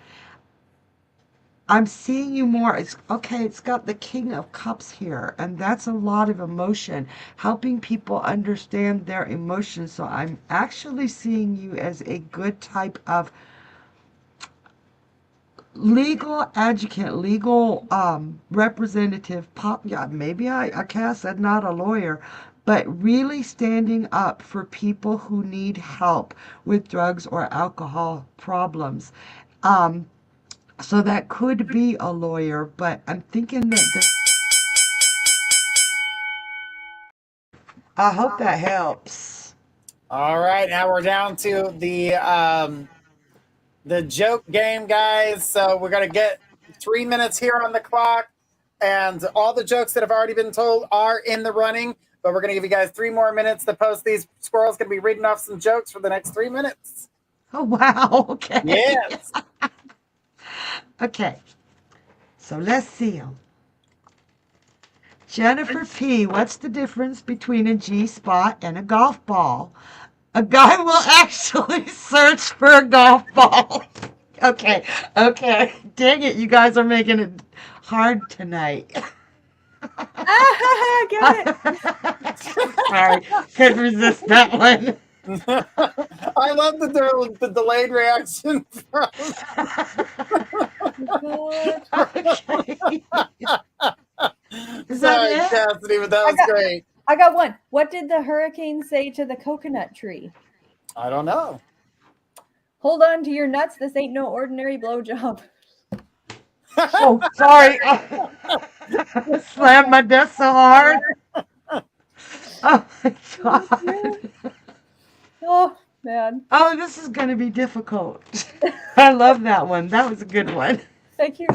I'm seeing you more. It's okay, it's got the King of Cups here, and that's a lot of emotion, helping people understand their emotions. So I'm actually seeing you as a good type of legal advocate, legal representative, pop, yeah, maybe I guess I'm not a lawyer, but really standing up for people who need help with drugs or alcohol problems. Um, so that could be a lawyer, but I'm thinking that I hope that helps. All right, now we're down to the joke game, guys. So we're gonna get 3 minutes here on the clock, and all the jokes that have already been told are in the running. But we're gonna give you guys 3 more minutes to post these. Squirrel's gonna be reading off some jokes for the next 3 minutes. Oh, wow. Okay. Yes. Okay. So let's see 'em. Jennifer P., what's the difference between a G spot and a golf ball? A guy will actually search for a golf ball. Okay, okay. Dang it, you guys are making it hard tonight. Got it. Sorry, couldn't resist that one. I love the delayed reaction from. Okay. Is Sorry, that it? Cassidy, but that was great. I got one. What did the hurricane say to the coconut tree? I don't know. Hold on to your nuts. This ain't no ordinary blowjob. Oh, sorry. I slammed my desk so hard. Oh my God. Oh, man. Oh, this is going to be difficult. I love that one. That was a good one. Thank you.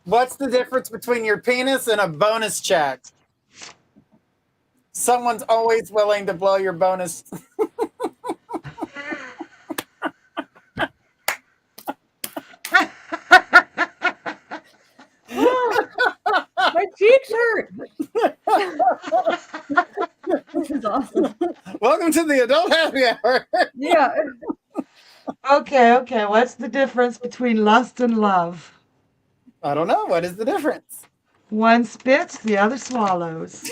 What's the difference between your penis and a bonus check? Someone's always willing to blow your bonus. My cheeks hurt. This is awesome. Welcome to the adult happy hour. Yeah. Okay. What's the difference between lust and love? I don't know. What is the difference? One spits, the other swallows.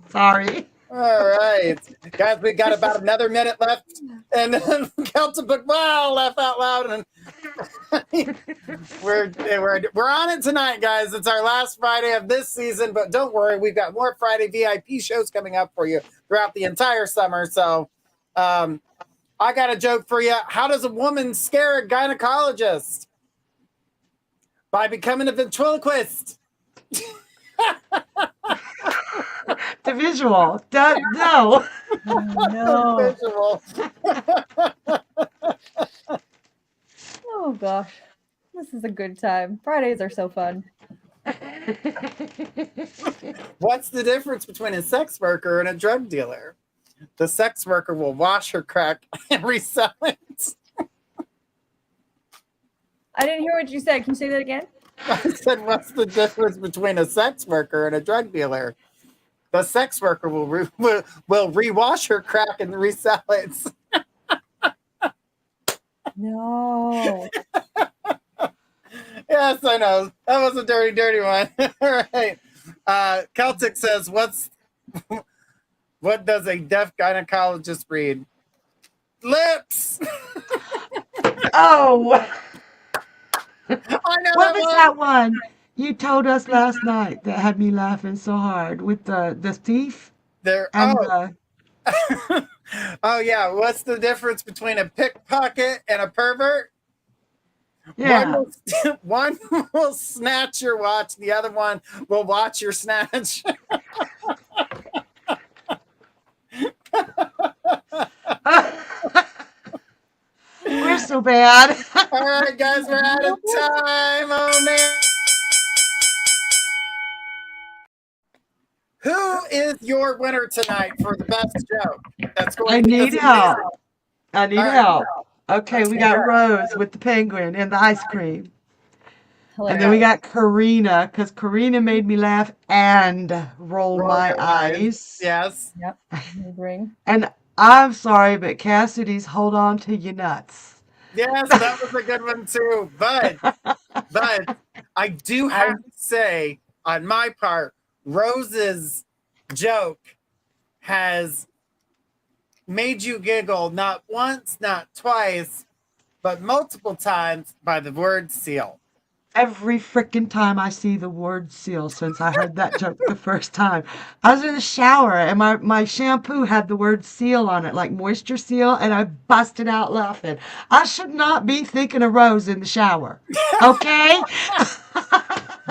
Sorry. All right. Guys, we got about another minute left. And then Celtic Book, wow, laugh out loud. And we're on it tonight, guys. It's our last Friday of this season, but don't worry, we've got more Friday VIP shows coming up for you throughout the entire summer. So I got a joke for you. How does a woman scare a gynecologist? By becoming a ventriloquist. The visual. No. No. Visual. Oh, gosh. This is a good time. Fridays are so fun. What's the difference between a sex worker and a drug dealer? The sex worker will wash her crack and resell it. I didn't hear what you said. Can you say that again? I said, what's the difference between a sex worker and a drug dealer? The sex worker will rewash her crack and resell it. No. Yes, I know. That was a dirty one. All right. Celtic says, What does a deaf gynecologist read? Lips. Oh, I know what that was one. that one you told us last night that had me laughing so hard with the thief There. and the Oh yeah. What's the difference between a pickpocket and a pervert? One yeah. will, one will snatch your watch. The other one will watch your snatch. We're so bad. All right, guys, we're out of time. Oh man. Who is your winner tonight for the best joke? That's going I to be need this help. amazing. I need All right. help. Okay, we Okay. got Rose with the penguin and the ice cream. And then we Hilarious. got Karina, because Karina made me laugh and roll Roll my your eyes. eyes. Yes. Yep. Ring. And I'm sorry, but Cassidy's hold on to your nuts. Yes, that was a good one too. But I do have to say, on my part, Rose's joke has made you giggle not once, not twice, but multiple times by the word seal. Every freaking time I see the word seal since I heard that joke the first time. I was in the shower and my shampoo had the word seal on it, like moisture seal, and I busted out laughing. I should not be thinking of Rose in the shower. Okay?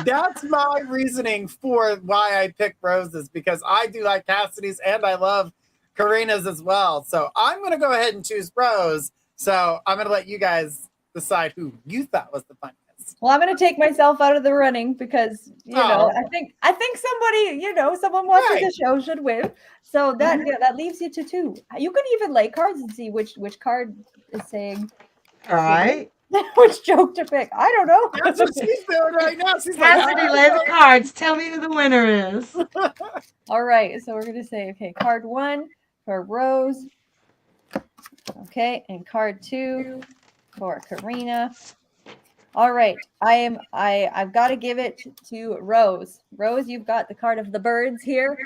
That's my reasoning for why I picked Rose's, because I do like Cassidy's and I love Karina's as well. So I'm going to go ahead and choose Rose. So I'm going to let you guys decide who you thought was the funniest. Well, I'm going to take myself out of the running because Oh. I think somebody someone watching Right. the show should win. So that leaves you to two. You can even lay cards and see which card is saying All right. which joke to pick. I don't know. That's what she's doing right now. She's like, Cassidy, lay the cards. Tell me who the winner is. All right, so we're going to say, okay, card 1 for Rose. Okay, and card 2 for Karina. All right, I've got to give it to Rose. Rose, you've got the card of the birds here.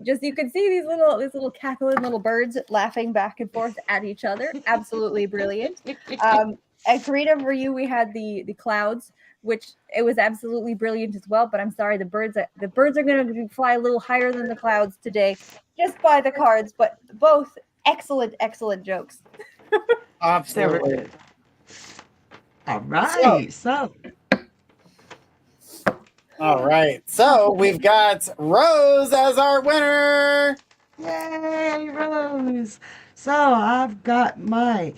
Just you can see these little cackling little birds laughing back and forth at each other. Absolutely brilliant. And Karina, for you, we had the clouds, which it was absolutely brilliant as well. But I'm sorry, the birds are going to fly a little higher than the clouds today, just by the cards. But both excellent jokes. absolutely. All right. So, All right. So we've got Rose as our winner. yay, Rose. So, I've got my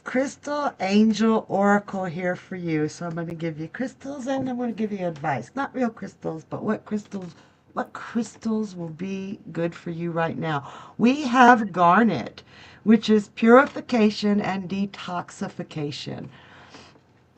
Crystal Angel Oracle here for you. So, I'm going to give you crystals and I'm going to give you advice. Not real crystals, but what crystals will be good for you right now. We have garnet, which is purification and detoxification.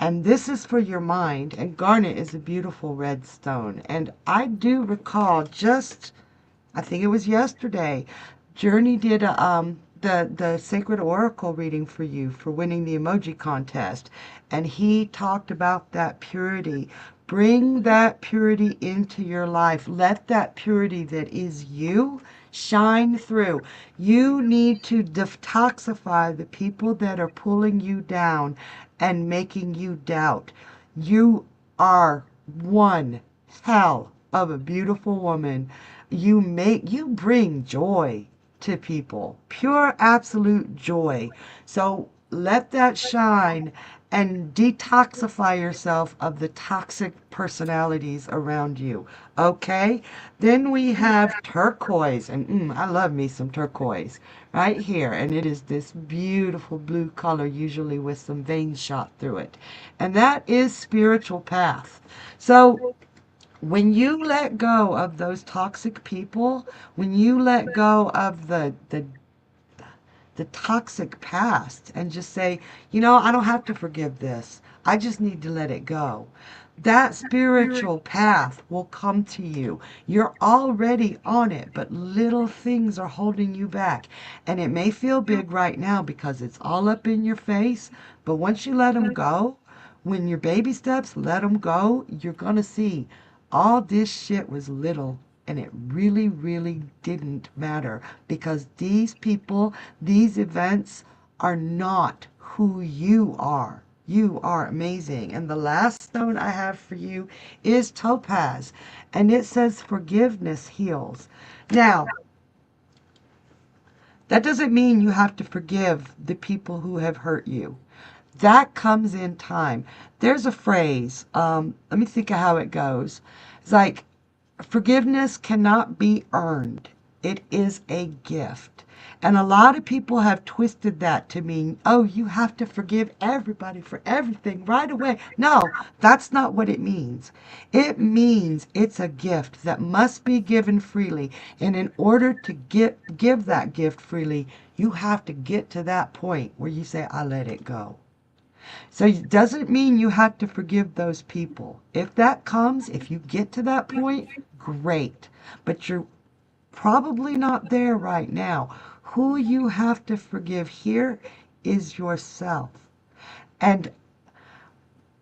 And this is for your mind. And garnet is a beautiful red stone. And I do recall I think it was yesterday, Journey did the Sacred Oracle reading for you for winning the emoji contest. And he talked about that purity. Bring that purity into your life. Let that purity that is you shine through. You need to detoxify the people that are pulling you down and making you doubt. You are one hell of a beautiful woman. You bring joy to people, pure absolute joy. So let that shine and detoxify yourself of the toxic personalities around you. Okay? Then we have turquoise, and I love me some turquoise right here. And it is this beautiful blue color, usually with some veins shot through it. And that is spiritual path. So when you let go of those toxic people, when you let go of the toxic past and just say, I don't have to forgive this. I just need to let it go. That spiritual path will come to you. You're already on it, but little things are holding you back. And it may feel big right now because it's all up in your face, but once you let them go, when your baby steps, let them go, you're going to see all this shit was little and it really, really didn't matter, because these people, these events are not who you are. You are amazing. And the last stone I have for you is topaz, and it says forgiveness heals. Now, that doesn't mean you have to forgive the people who have hurt you. That comes in time. There's a phrase, let me think of how it goes. It's like, forgiveness cannot be earned. It is a gift. And a lot of people have twisted that to mean, oh, you have to forgive everybody for everything right away. No, that's not what it means. It means it's a gift that must be given freely. And in order to give that gift freely, you have to get to that point where you say, I let it go. So it doesn't mean you have to forgive those people. If that comes, if you get to that point, great. But you're probably not there right now. Who you have to forgive here is yourself. And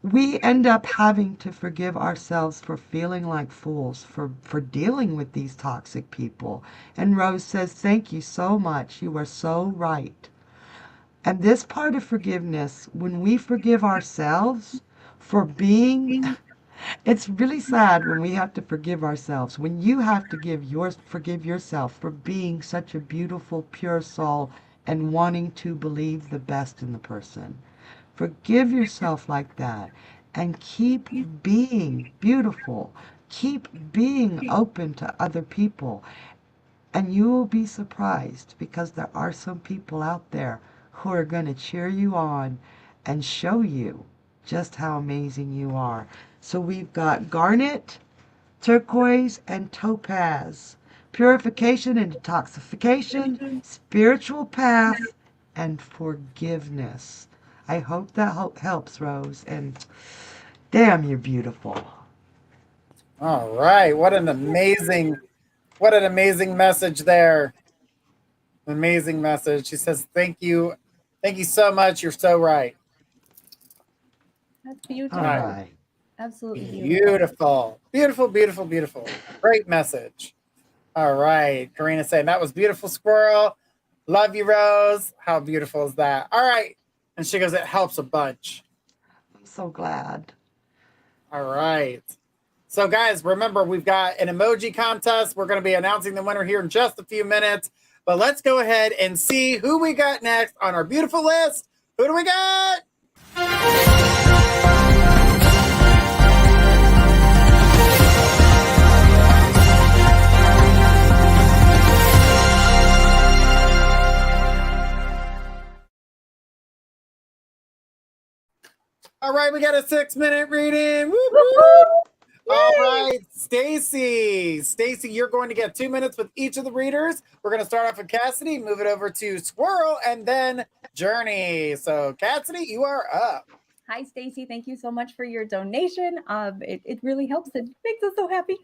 we end up having to forgive ourselves for feeling like fools, for dealing with these toxic people. And Rose says, thank you so much. You are so right. And this part of forgiveness, when we forgive ourselves for being, it's really sad when we have to forgive ourselves. When you have to forgive yourself for being such a beautiful, pure soul and wanting to believe the best in the person. Forgive yourself like that and keep being beautiful. Keep being open to other people. And you will be surprised, because there are some people out there who are going to cheer you on and show you just how amazing you are. So we've got garnet, turquoise, and topaz. Purification and detoxification, spiritual path, and forgiveness. I hope that helps, Rose. And damn, you're beautiful. All right. What an amazing message there. Amazing message. She says, thank you. Thank you so much. You're so right. That's beautiful. All right. Absolutely beautiful. Beautiful. Great message. All right. Karina saying, that was beautiful, squirrel. Love you, Rose. How beautiful is that? All right. And she goes, it helps a bunch. I'm so glad. All right. So, guys, remember, we've got an emoji contest. We're going to be announcing the winner here in just a few minutes. But let's go ahead and see who we got next on our beautiful list. Who do we got? All right, we got a 6-minute reading. Woo woo! All right, Stacy. Stacy, you're going to get 2 minutes with each of the readers. We're going to start off with Cassidy, move it over to Squirrel, and then Journey. So, Cassidy, you are up. Hi, Stacy. Thank you so much for your donation. It really helps. It makes us so happy.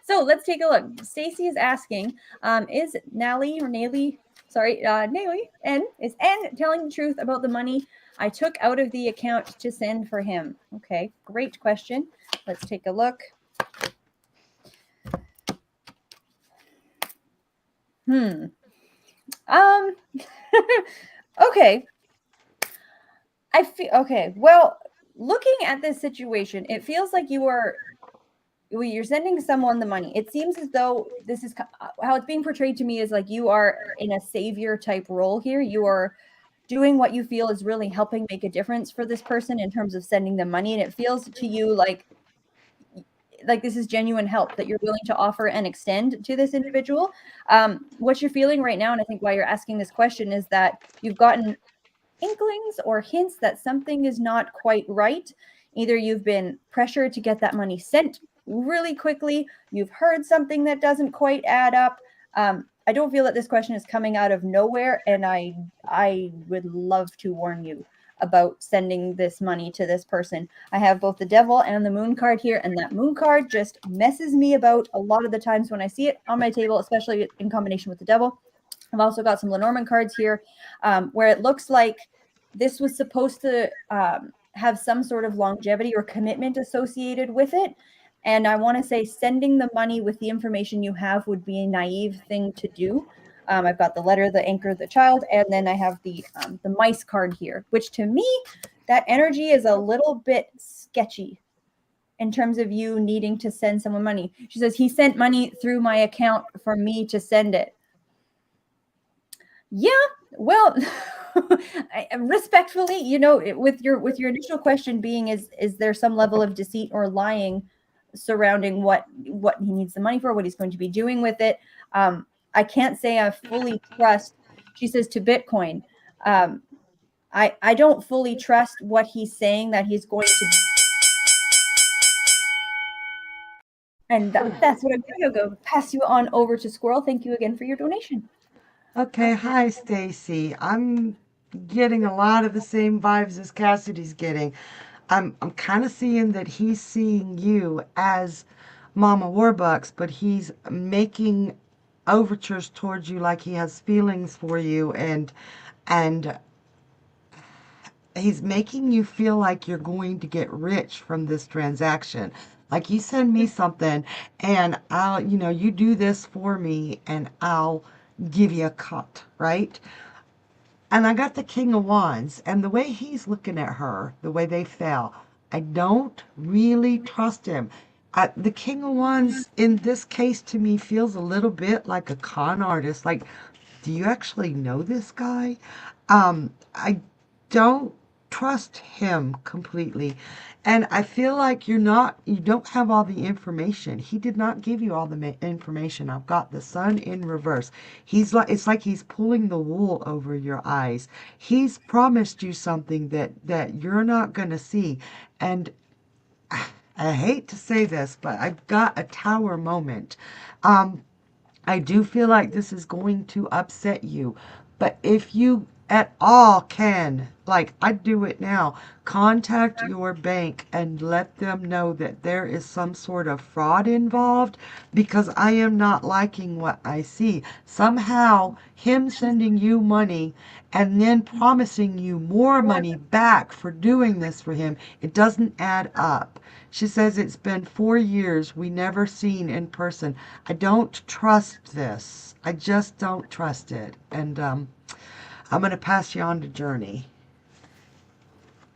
So let's take a look. Stacy is asking, is Nelly, is N telling the truth about the money I took out of the account to send for him? Okay, great question. Let's take a look. Okay. Well, looking at this situation, it feels like you're sending someone the money. It seems as though this is how it's being portrayed to me, is like you are in a savior type role here. You are doing what you feel is really helping make a difference for this person in terms of sending them money. And it feels to you like this is genuine help that you're willing to offer and extend to this individual. What you're feeling right now, and I think why you're asking this question, is that you've gotten inklings or hints that something is not quite right. Either you've been pressured to get that money sent really quickly, you've heard something that doesn't quite add up. I don't feel that this question is coming out of nowhere, and I would love to warn you about sending this money to this person. I have both the Devil and the Moon card here, and that Moon card just messes me about a lot of the times when I see it on my table, especially in combination with the Devil. I've also got some Lenormand cards here, where it looks like this was supposed to have some sort of longevity or commitment associated with it. And I want to say sending the money with the information you have would be a naive thing to do. I've got the letter, the anchor, the child, and then I have the mice card here, which to me, that energy is a little bit sketchy in terms of you needing to send someone money. She says, he sent money through my account for me to send it. Yeah, well, respectfully, you know, with your initial question being, is there some level of deceit or lying surrounding what he needs the money for, what he's going to be doing with it? I can't say I fully trust. She says to Bitcoin. I don't fully trust what he's saying that he's going to. And that's what I'm going to go pass you on over to Squirrel. Thank you again for your donation. Okay, hi Stacy. I'm getting a lot of the same vibes as Cassidy's getting. I'm kind of seeing that he's seeing you as Mama Warbucks, but he's making overtures towards you like he has feelings for you, and he's making you feel like you're going to get rich from this transaction. Like, you send me something and I'll, you do this for me and I'll give you a cut, right? And I got the King of Wands, and the way he's looking at her, the way they fell, I don't really trust him. The King of Wands in this case to me feels a little bit like a con artist. Like, do you actually know this guy? I don't trust him completely. And I feel like you don't have all the information. He did not give you all the information. I've got the sun in reverse. It's like he's pulling the wool over your eyes. He's promised you something that you're not going to see. And I hate to say this, but I've got a tower moment. I do feel like this is going to upset you, but if you at all can, like I'd do it now, contact your bank and let them know that there is some sort of fraud involved, because I am not liking what I see. Somehow, him sending you money and then promising you more money back for doing this for him, it doesn't add up. She says it's been 4 years, we never seen in person. I don't trust this. I just don't trust it. And I'm going to pass you on to Journey.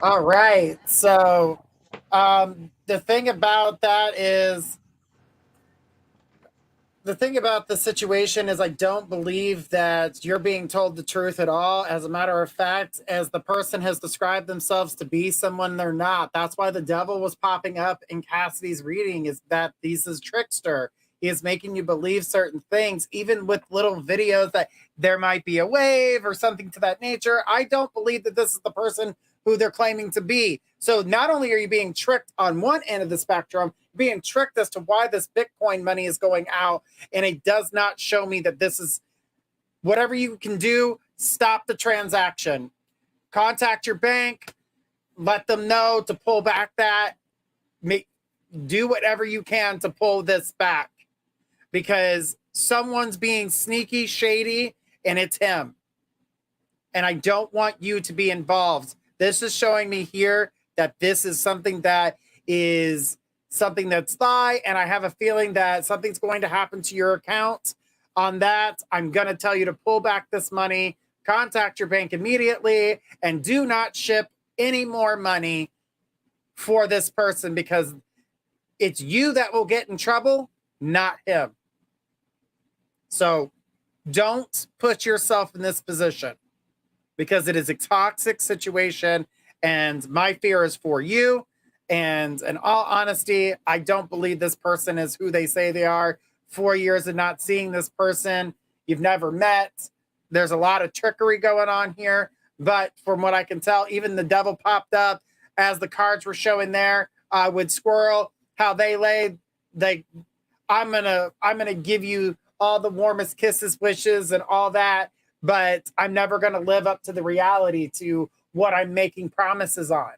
All right. So the thing about that is, the thing about the situation is I don't believe that you're being told the truth at all. As a matter of fact, as the person has described themselves to be someone they're not. That's why the devil was popping up in Cassidy's reading, is that this is trickster. He is making you believe certain things, even with little videos that there might be a wave or something to that nature. I don't believe that this is the person who they're claiming to be. So not only are you being tricked on one end of the spectrum, being tricked as to why this Bitcoin money is going out, and it does not show me that this is whatever you can do. Stop the transaction, contact your bank, let them know to pull back that, do whatever you can to pull this back, because someone's being sneaky, shady, and it's him. And I don't want you to be involved. This is showing me here that this is something that is something that's thigh, and I have a feeling that something's going to happen to your account. On that, I'm going to tell you to pull back this money, contact your bank immediately, and do not ship any more money for this person, because it's you that will get in trouble, not him. So don't put yourself in this position, because it is a toxic situation, and my fear is for you. And in all honesty, I don't believe this person is who they say they are. 4 years of not seeing this person, you've never met. There's a lot of trickery going on here. But from what I can tell, even the devil popped up as the cards were showing there with Squirrel, how they laid. I'm gonna give you all the warmest kisses, wishes, and all that, but I'm never gonna live up to the reality to what I'm making promises on.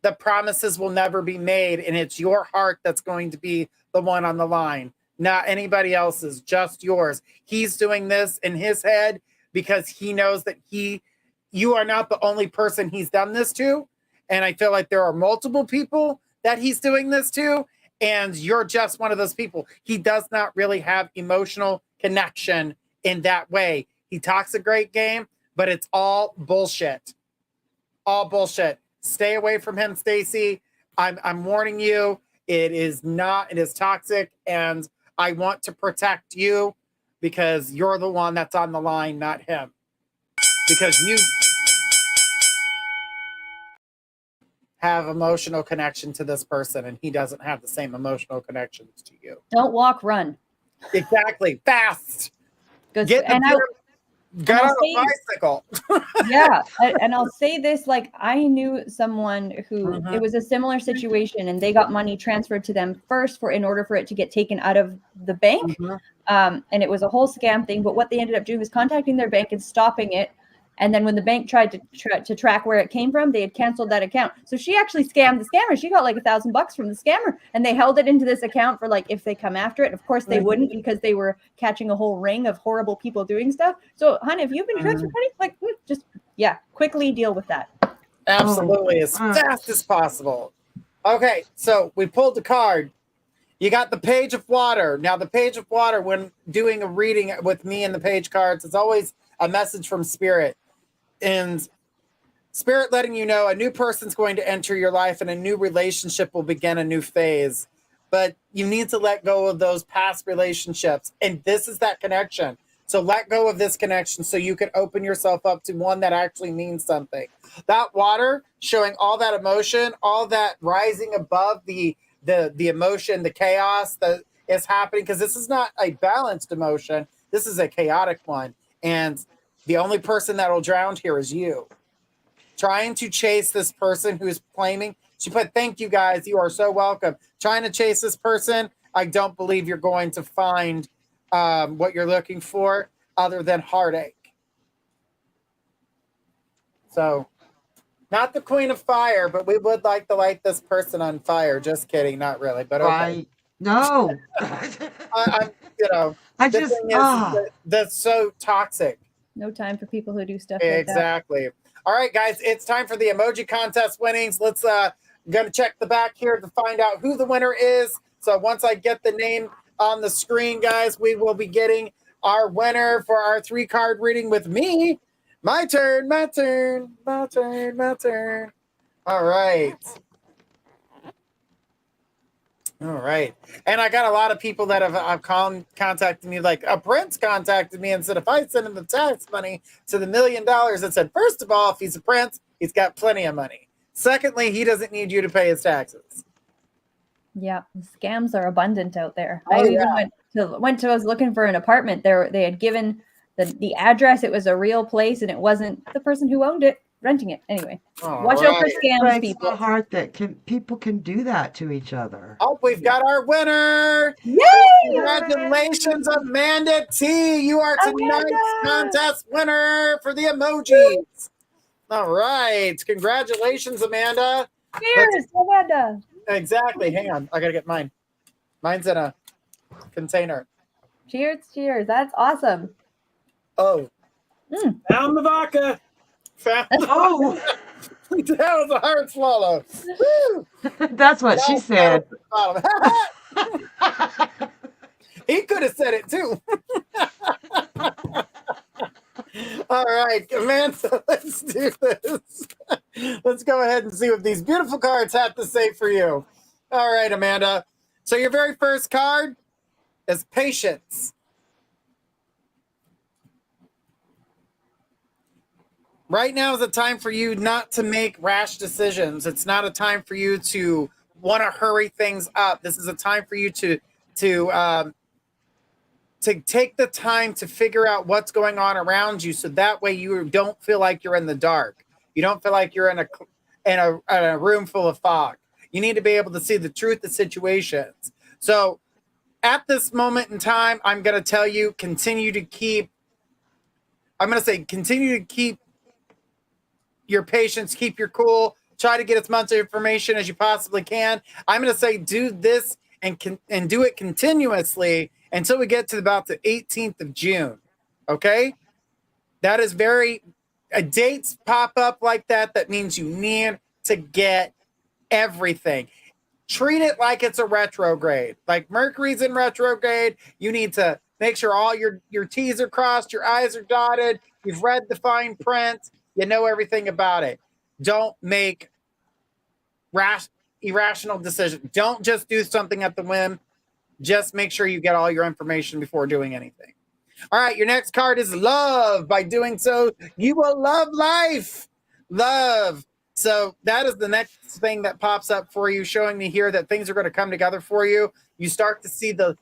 The promises will never be made, and it's your heart that's going to be the one on the line, not anybody else's, just yours. He's doing this in his head because he knows that you are not the only person he's done this to. And I feel like there are multiple people that he's doing this to, and you're just one of those people. He does not really have emotional connection in that way. He talks a great game, but it's all bullshit. All bullshit. Stay away from him, Stacy. I'm warning you. It is toxic, and I want to protect you because you're the one that's on the line, not him. Because you have emotional connection to this person, and he doesn't have the same emotional connections to you. Don't walk, run. Exactly. Fast. Good. Get on a bicycle. Yeah. And I'll say this, like, I knew someone who it was a similar situation, and they got money transferred to them first in order for it to get taken out of the bank. And it was a whole scam thing. But what they ended up doing was contacting their bank and stopping it. And then when the bank tried to track where it came from, they had canceled that account. So she actually scammed the scammer. She got like $1,000 from the scammer, and they held it into this account for like if they come after it. Of course, they wouldn't, because they were catching a whole ring of horrible people doing stuff. So, honey, if you've been transferred money, like just quickly deal with that. Absolutely, as fast as possible. Okay, so we pulled the card. You got the Page of Water. Now, the Page of Water, when doing a reading with me and the page cards, it's always a message from Spirit. And Spirit letting you know a new person's going to enter your life and a new relationship will begin a new phase. But you need to let go of those past relationships. And this is that connection. So let go of this connection so you can open yourself up to one that actually means something. That water showing all that emotion, all that rising above the emotion, the chaos that is happening, because this is not a balanced emotion. This is a chaotic one. And the only person that will drown here is you. Trying to chase this person who's claiming. She put, thank you guys. You are so welcome. Trying to chase this person. I don't believe you're going to find what you're looking for other than heartache. So, not the Queen of Fire, but we would like to light this person on fire. Just kidding. Not really, but okay. Right. No. That's so toxic. No time for people who do stuff like that. Exactly. All right, guys, it's time for the emoji contest winnings. Let's gonna check the back here to find out who the winner is. So once I get the name on the screen, guys, we will be getting our winner for our 3-card reading with me. My turn. All right. All right. And I got a lot of people that have contacted me, like a prince contacted me and said, if I send him the tax money to the $1 million, it said, first of all, if he's a prince, he's got plenty of money. Secondly, he doesn't need you to pay his taxes. Yeah, scams are abundant out there. Oh, I even went to I was looking for an apartment there. They had given the address. It was a real place, and it wasn't the person who owned it renting it. Anyway, watch out for scams, breaks people. my heart that people can do that to each other. Oh, we've got our winner. Yay! Congratulations, Amanda T. You are tonight's contest winner for the emojis. All right. Congratulations, Amanda. Cheers, Amanda. Exactly. Hang on. I got to get mine. Mine's in a container. Cheers. That's awesome. Oh. Found the vodka. Oh. That was a hard swallow. That's what she said. He could have said it too. All right, Amanda, let's do this. Let's go ahead and see what these beautiful cards have to say for you. All right, Amanda. So your very first card is patience. Right now is a time for you not to make rash decisions. It's not a time for you to want to hurry things up. This is a time for you to take the time to figure out what's going on around you, so that way you don't feel like you're in the dark. You don't feel like you're in a room full of fog. You need to be able to see the truth of situations. So at this moment in time, I'm going to tell you, continue to keep your patience, keep your cool, try to get as much information as you possibly can. I'm going to say do this and do it continuously until we get to about the 18th of June. Okay? That is dates pop up like that. That means you need to get everything. treat it like it's a retrograde. Like Mercury's in retrograde. You need to make sure all your T's are crossed, your I's are dotted. You've read the fine print. You know everything about it. Don't make irrational decisions. Don't just do something at the whim. Just make sure you get all your information before doing anything. All right, your next card is love. By doing so, you will love life. Love. So that is the next thing that pops up for you, showing me here that things are going to come together for you. You start to see the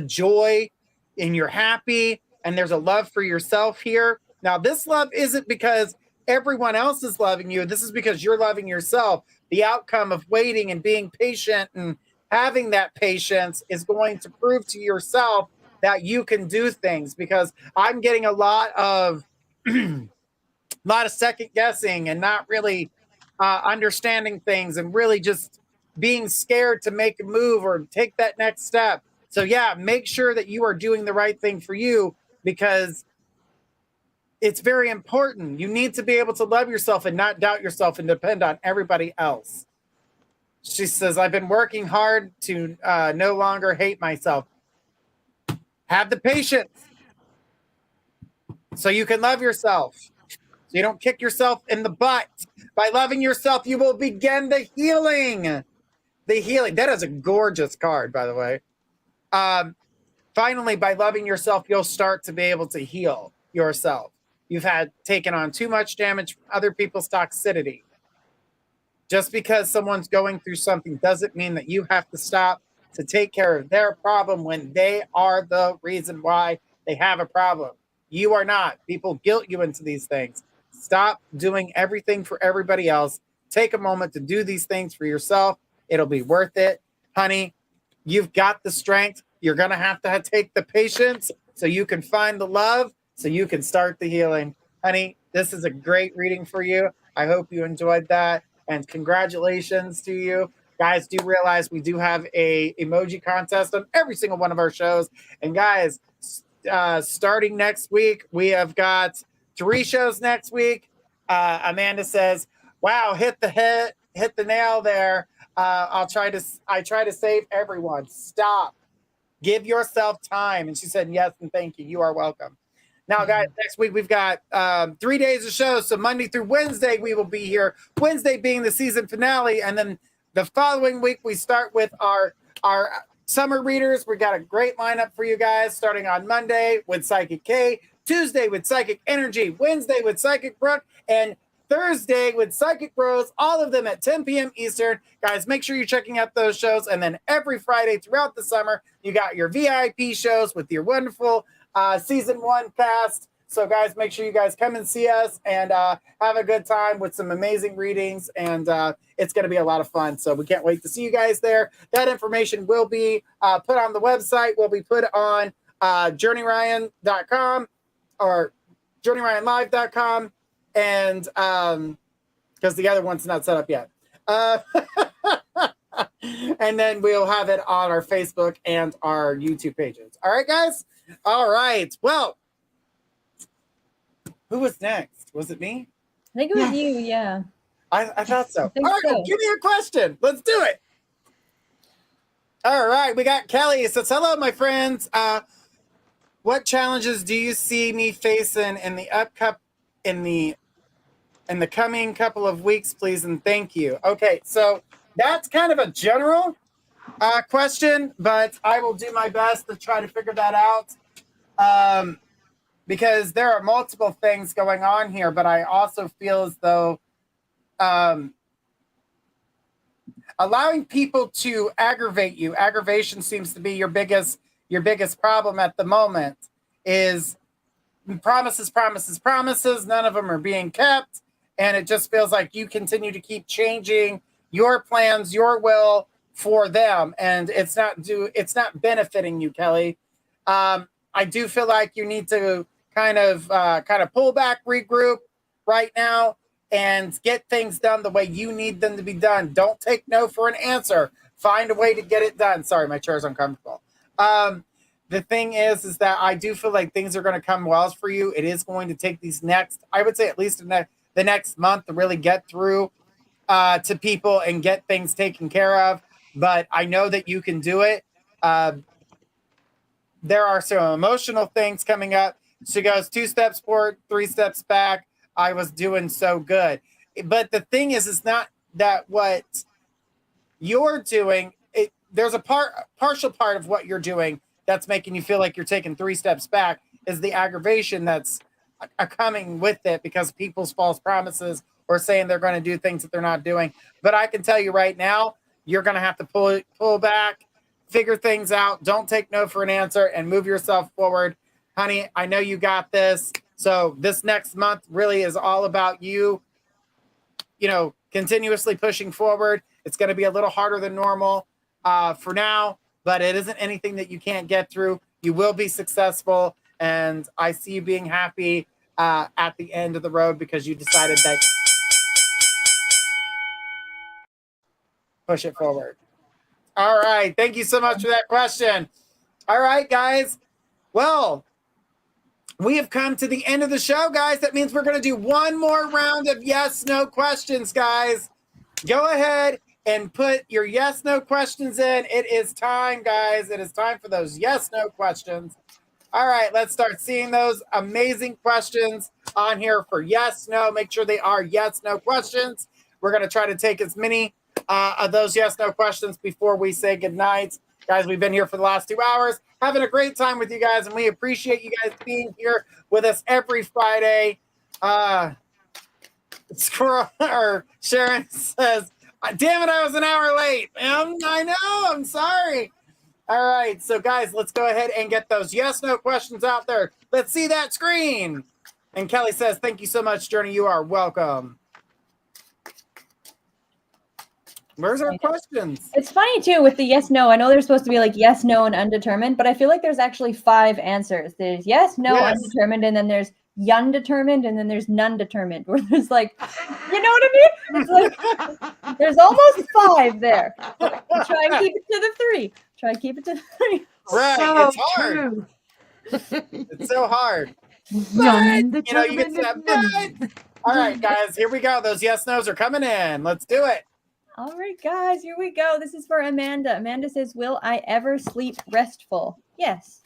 joy, and you're happy, and there's a love for yourself here. Now, this love isn't because everyone else is loving you. This is because you're loving yourself. The outcome of waiting and being patient and having that patience is going to prove to yourself that you can do things, because I'm getting a lot of second guessing and not really understanding things, and really just being scared to make a move or take that next step. So yeah, make sure that you are doing the right thing for you, because it's very important. You need to be able to love yourself and not doubt yourself and depend on everybody else. She says, I've been working hard to no longer hate myself. Have the patience so you can love yourself, so you don't kick yourself in the butt. By loving yourself, you will begin the healing. The healing. That is a gorgeous card, by the way. Finally, by loving yourself, you'll start to be able to heal yourself. You've had taken on too much damage from other people's toxicity. Just because someone's going through something doesn't mean that you have to stop to take care of their problem when they are the reason why they have a problem. You are not. People guilt you into these things. Stop doing everything for everybody else. Take a moment to do these things for yourself. It'll be worth it. Honey, you've got the strength. You're going to have take the patience so you can find the love, so you can start the healing. Honey, this is a great reading for you. I hope you enjoyed that. And congratulations to you. Guys, do realize we do have a emoji contest on every single one of our shows. And guys, starting next week, we have got 3 shows next week. Amanda says, wow, hit the nail there. I try to save everyone. Stop. Give yourself time. And she said, yes, and thank you. You are welcome. Now, guys, next week we've got 3 days of shows. So Monday through Wednesday, we will be here. Wednesday being the season finale. And then the following week, we start with our summer readers. We got a great lineup for you guys, starting on Monday with Psychic K, Tuesday with Psychic Energy, Wednesday with Psychic Brooke, and Thursday with Psychic Rose, all of them at 10 p.m. Eastern. Guys, make sure you're checking out those shows. And then every Friday throughout the summer, you got your VIP shows with your wonderful season 1 cast. So guys, make sure you guys come and see us and have a good time with some amazing readings. And it's going to be a lot of fun. So we can't wait to see you guys there. That information will be put on the website, will be put on journeyryan.com or journeyryanlive.com. And because the other one's not set up yet. And then we'll have it on our Facebook and our YouTube pages. All right, guys? All right. Well, who was next? Was it me? I think it was you, yeah. I thought so. All right, so. well, give me a question. Let's do it. All right, we got Kelly. It says, hello, my friends. What challenges do you see me facing in the coming couple of weeks, please, and thank you. Okay, so that's kind of a general question, but I will do my best to try to figure that out because there are multiple things going on here, but I also feel as though allowing people to aggravate you, aggravation seems to be your biggest problem at the moment, is promises, none of them are being kept. And it just feels like you continue to keep changing your plans, your will for them. And it's not benefiting you, Kelly. I do feel like you need to kind of pull back, regroup right now and get things done the way you need them to be done. Don't take no for an answer. Find a way to get it done. Sorry, my chair is uncomfortable. The thing is that I do feel like things are going to come well for you. It is going to take these next, I would say at least the next month to really get through to people and get things taken care of. but I know that you can do it. There are some emotional things coming up. She goes 2 steps forward, 3 steps back. I was doing so good. But the thing is, it's not that what you're doing, there's a partial part of what you're doing that's making you feel like you're taking 3 steps back is the aggravation that's coming with it because people's false promises or saying they're going to do things that they're not doing. But I can tell you right now, you're going to have to pull back, figure things out. Don't take no for an answer and move yourself forward. Honey, I know you got this. So this next month really is all about you, continuously pushing forward. It's going to be a little harder than normal for now, but it isn't anything that you can't get through. You will be successful. And I see you being happy at the end of the road because you decided that push it forward. All right. Thank you so much for that question. All right, guys. Well, we have come to the end of the show, guys. That means we're going to do one more round of yes, no questions, guys. Go ahead and put your yes, no questions in. It is time, guys. It is time for those yes, no questions. All right, let's start seeing those amazing questions on here for yes, no. Make sure they are yes, no questions. We're going to try to take as many of those yes, no questions before we say goodnight. Guys, we've been here for the last 2 hours, having a great time with you guys, and we appreciate you guys being here with us every Friday. Sharon says, damn it, I was an hour late. I know, I'm sorry. All right, so guys, let's go ahead and get those yes, no questions out there. Let's see that screen. And Kelly says, thank you so much, Journey. You are welcome. Where's our questions? It's funny too with the yes, no. I know there's supposed to be like yes, no, and undetermined, but I feel like there's actually 5 answers. There's yes, no, Yes. undetermined, and then there's undetermined, and then there's none determined. Where there's like, you know what I mean? It's like there's almost 5 there. Try and keep it to the 3. Try and keep it to the 3. Right, So it's hard. true. It's so hard. Yum, But, you get to that but. All right, guys, here we go. Those yes, no's are coming in. Let's do it. All right, guys, here we go. This is for Amanda. Amanda says, will I ever sleep restful? Yes.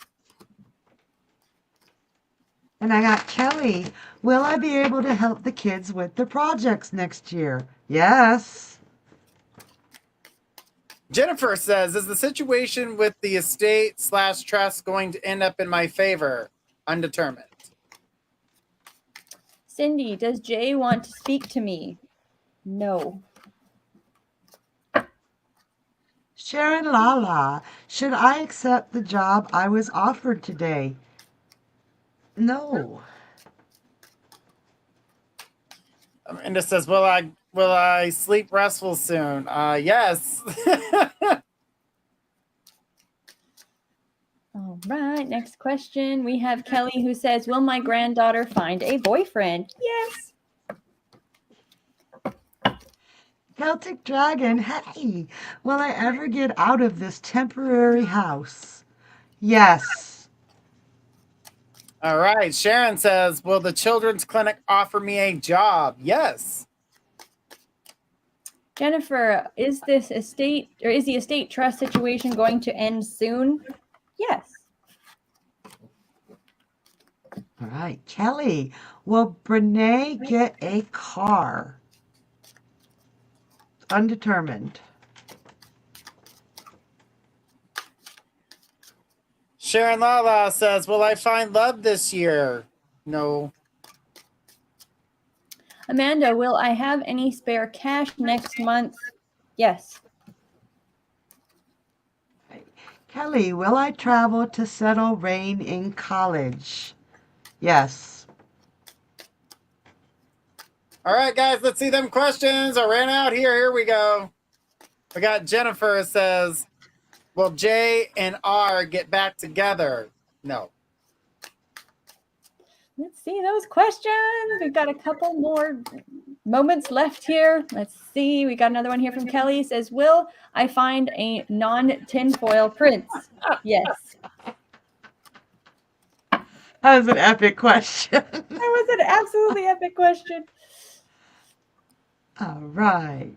And I got Kelly. Will I be able to help the kids with their projects next year? Yes. Jennifer says, is the situation with the estate/trust going to end up in my favor? Undetermined. Cindy, does Jay want to speak to me? No. Sharon Lala, should I accept the job I was offered today? No. Amanda says, will I sleep restful soon? Yes. All right, next question. We have Kelly who says, will my granddaughter find a boyfriend? Yes. Celtic Dragon, hey, will I ever get out of this temporary house? Yes. All right. Sharon says, will the children's clinic offer me a job? Yes. Jennifer, is the estate trust situation going to end soon? Yes. All right. Kelly, will Brene get a car? Undetermined. Sharon Lala says, will I find love this year? No. Amanda, will I have any spare cash next month? Yes. Kelly, will I travel to settle rain in college? Yes. All right, guys, let's see them questions. I ran out here. Here we go. We got Jennifer says, will J and R get back together? No. Let's see those questions. We've got a couple more moments left here. Let's see. We got another one here from Kelly. It says, will I find a non-tinfoil prince? Yes. That was an epic question. That was an absolutely epic question. All right.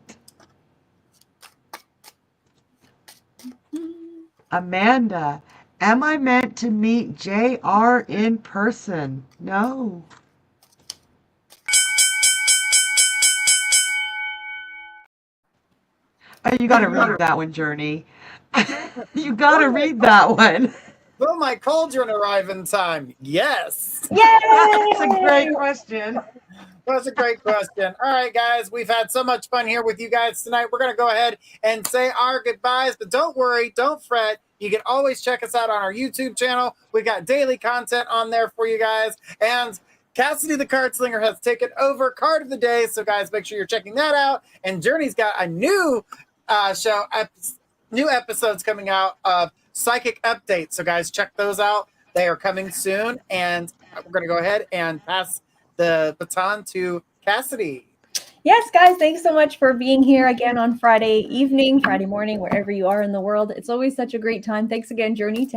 Amanda, am I meant to meet JR in person? No. Oh, you got to read that one, Journey. You got to read that one. Will my cauldron arrive in time? Yes. That's a great Yay! question. That's a great question. All right, guys, we've had so much fun here with you guys tonight. We're going to go ahead and say our goodbyes, but don't worry, don't fret. You can always check us out on our YouTube channel. We got daily content on there for you guys. And Cassidy the Card Slinger has taken over Card of the Day. So, guys, make sure you're checking that out. And Journey's got a new new episodes coming out of Psychic Updates. So, guys, check those out. They are coming soon. And we're going to go ahead and pass the baton to Cassidy. Yes, guys, thanks so much for being here again on Friday evening, Friday morning, wherever you are in the world. It's always such a great time. Thanks again, Journey,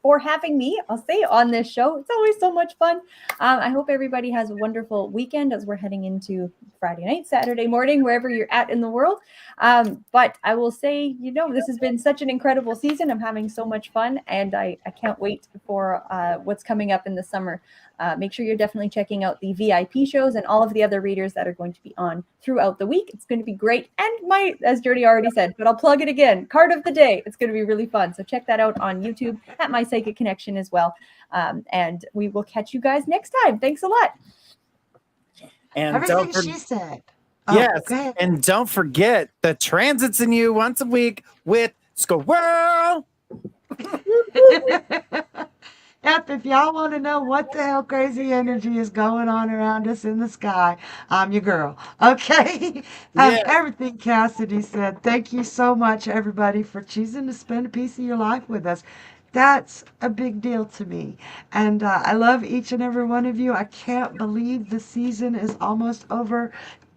for having me, I'll say, on this show. It's always so much fun. I hope everybody has a wonderful weekend as we're heading into Friday night, Saturday morning, wherever you're at in the world. But I will say, this has been such an incredible season. I'm having so much fun, and I can't wait for what's coming up in the summer. Make sure you're definitely checking out the VIP shows and all of the other readers that are going to be on throughout the week. It's going to be great. And as Journey already said, but I'll plug it again, Card of the Day. It's going to be really fun. So check that out on YouTube at My Psychic Connection as well. And we will catch you guys next time. Thanks a lot. And Everything she said. Yes. Okay. And don't forget the transits in you once a week with Squirrel. Yep, if y'all want to know what the hell crazy energy is going on around us in the sky, I'm your girl. Okay? Yes. Everything Cassidy said. Thank you so much, everybody, for choosing to spend a piece of your life with us. That's a big deal to me. And I love each and every one of you. I can't believe the season is almost over.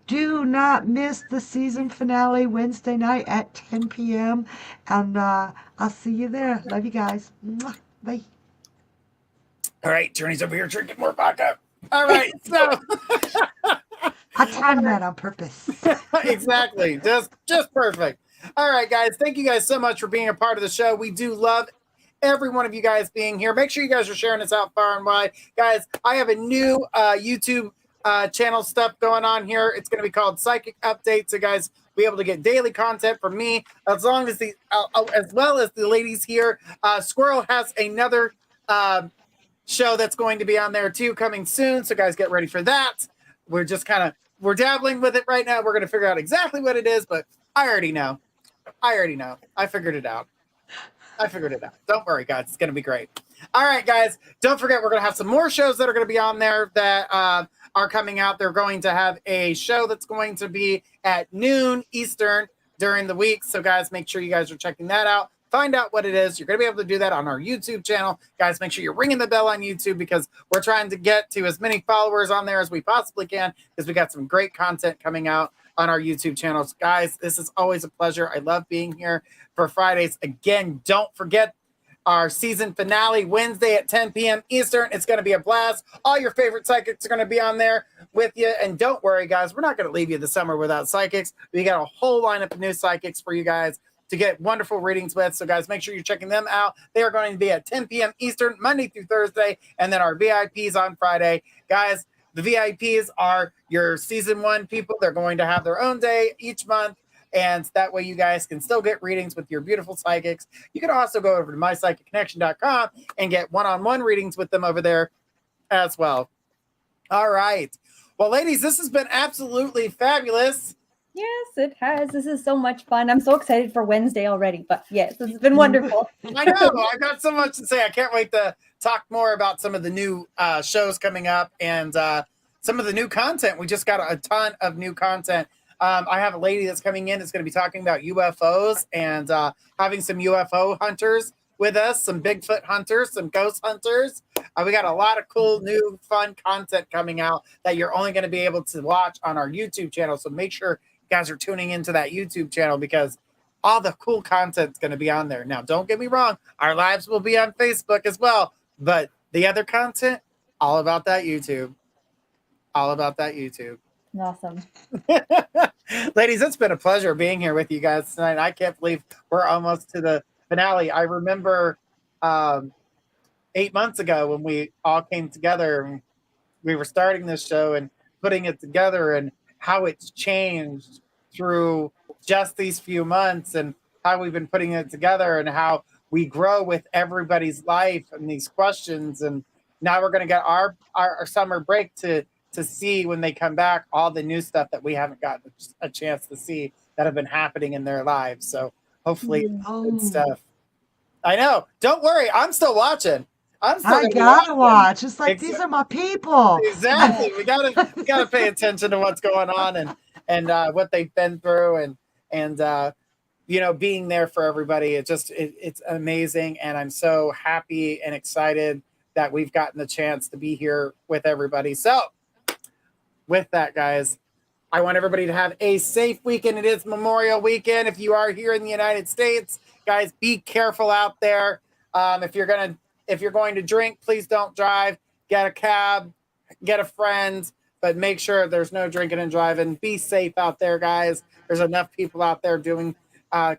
Do not miss the season finale Wednesday night at 10 p.m. And I'll see you there. Love you guys. Mwah. Bye. All right, Journey's over here drinking more vodka. All right, so I timed that on purpose. exactly, just perfect. All right, guys, thank you guys so much for being a part of the show. We do love every one of you guys being here. Make sure you guys are sharing this out far and wide, guys. I have a new YouTube channel stuff going on here. It's going to be called Psychic Updates. So, guys, be able to get daily content from me, as well as the ladies here. Squirrel has another show that's going to be on there too, coming soon. So guys, get ready for that. We're dabbling with it right now. We're going to figure out exactly what it is, but I already know. I figured it out. Don't worry, guys. It's going to be great. All right, guys. Don't forget, we're going to have some more shows that are going to be on there that are coming out. They're going to have a show that's going to be at noon Eastern during the week. So guys, make sure you guys are checking that out. Find out what it is. You're going to be able to do that on our YouTube channel. Guys, make sure you're ringing the bell on YouTube because we're trying to get to as many followers on there as we possibly can because we got some great content coming out on our YouTube channels. Guys, this is always a pleasure. I love being here for Fridays. Again, don't forget our season finale Wednesday at 10 p.m. Eastern. It's going to be a blast. All your favorite psychics are going to be on there with you. And don't worry, guys, we're not going to leave you the summer without psychics. We got a whole lineup of new psychics for you guys to get wonderful readings with. So guys, make sure you're checking them out. They are going to be at 10 p.m. Eastern, Monday through Thursday, and then our VIPs on Friday. Guys, the VIPs are your season 1 people. They're going to have their own day each month, and that way you guys can still get readings with your beautiful psychics. You can also go over to mypsychicconnection.com and get one-on-one readings with them over there as well. All right. Well, ladies, this has been absolutely fabulous. Yes, it has. This is so much fun. I'm so excited for Wednesday already. But yes, it's been wonderful. I know. I've got so much to say. I can't wait to talk more about some of the new shows coming up and some of the new content. We just got a ton of new content. I have a lady that's coming in that's going to be talking about UFOs and having some UFO hunters with us, some Bigfoot hunters, some ghost hunters. We got a lot of cool, new, fun content coming out that you're only going to be able to watch on our YouTube channel. So make sure guys are tuning into that YouTube channel because all the cool content's going to be on there. Now, don't get me wrong. Our lives will be on Facebook as well, but the other content, all about that YouTube. Awesome. Ladies, it's been a pleasure being here with you guys tonight. I can't believe we're almost to the finale. I remember 8 months ago when we all came together and we were starting this show and putting it together, and how it's changed through just these few months, and how we've been putting it together, and how we grow with everybody's life and these questions. And now we're going to get our summer break to see, when they come back, all the new stuff that we haven't gotten a chance to see that have been happening in their lives. So hopefully good stuff. I know. Don't worry. I'm still watching. I'm still I gotta watch. It's like, these are my people. Exactly. We gotta pay attention to what's going on and what they've been through, and being there for everybody. It's amazing, and I'm so happy and excited that we've gotten the chance to be here with everybody. So with that, guys, I want everybody to have a safe weekend. It is Memorial Weekend. If you are here in the United States, guys, be careful out there. If you're going to drink, please don't drive. Get a cab, get a friend, but make sure there's no drinking and driving. Be safe out there, guys. There's enough people out there doing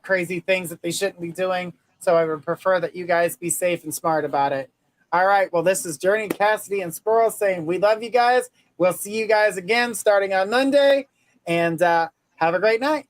crazy things that they shouldn't be doing. So I would prefer that you guys be safe and smart about it. All right. Well, this is Journey, Cassidy, and Squirrel saying we love you guys. We'll see you guys again starting on Monday. And have a great night.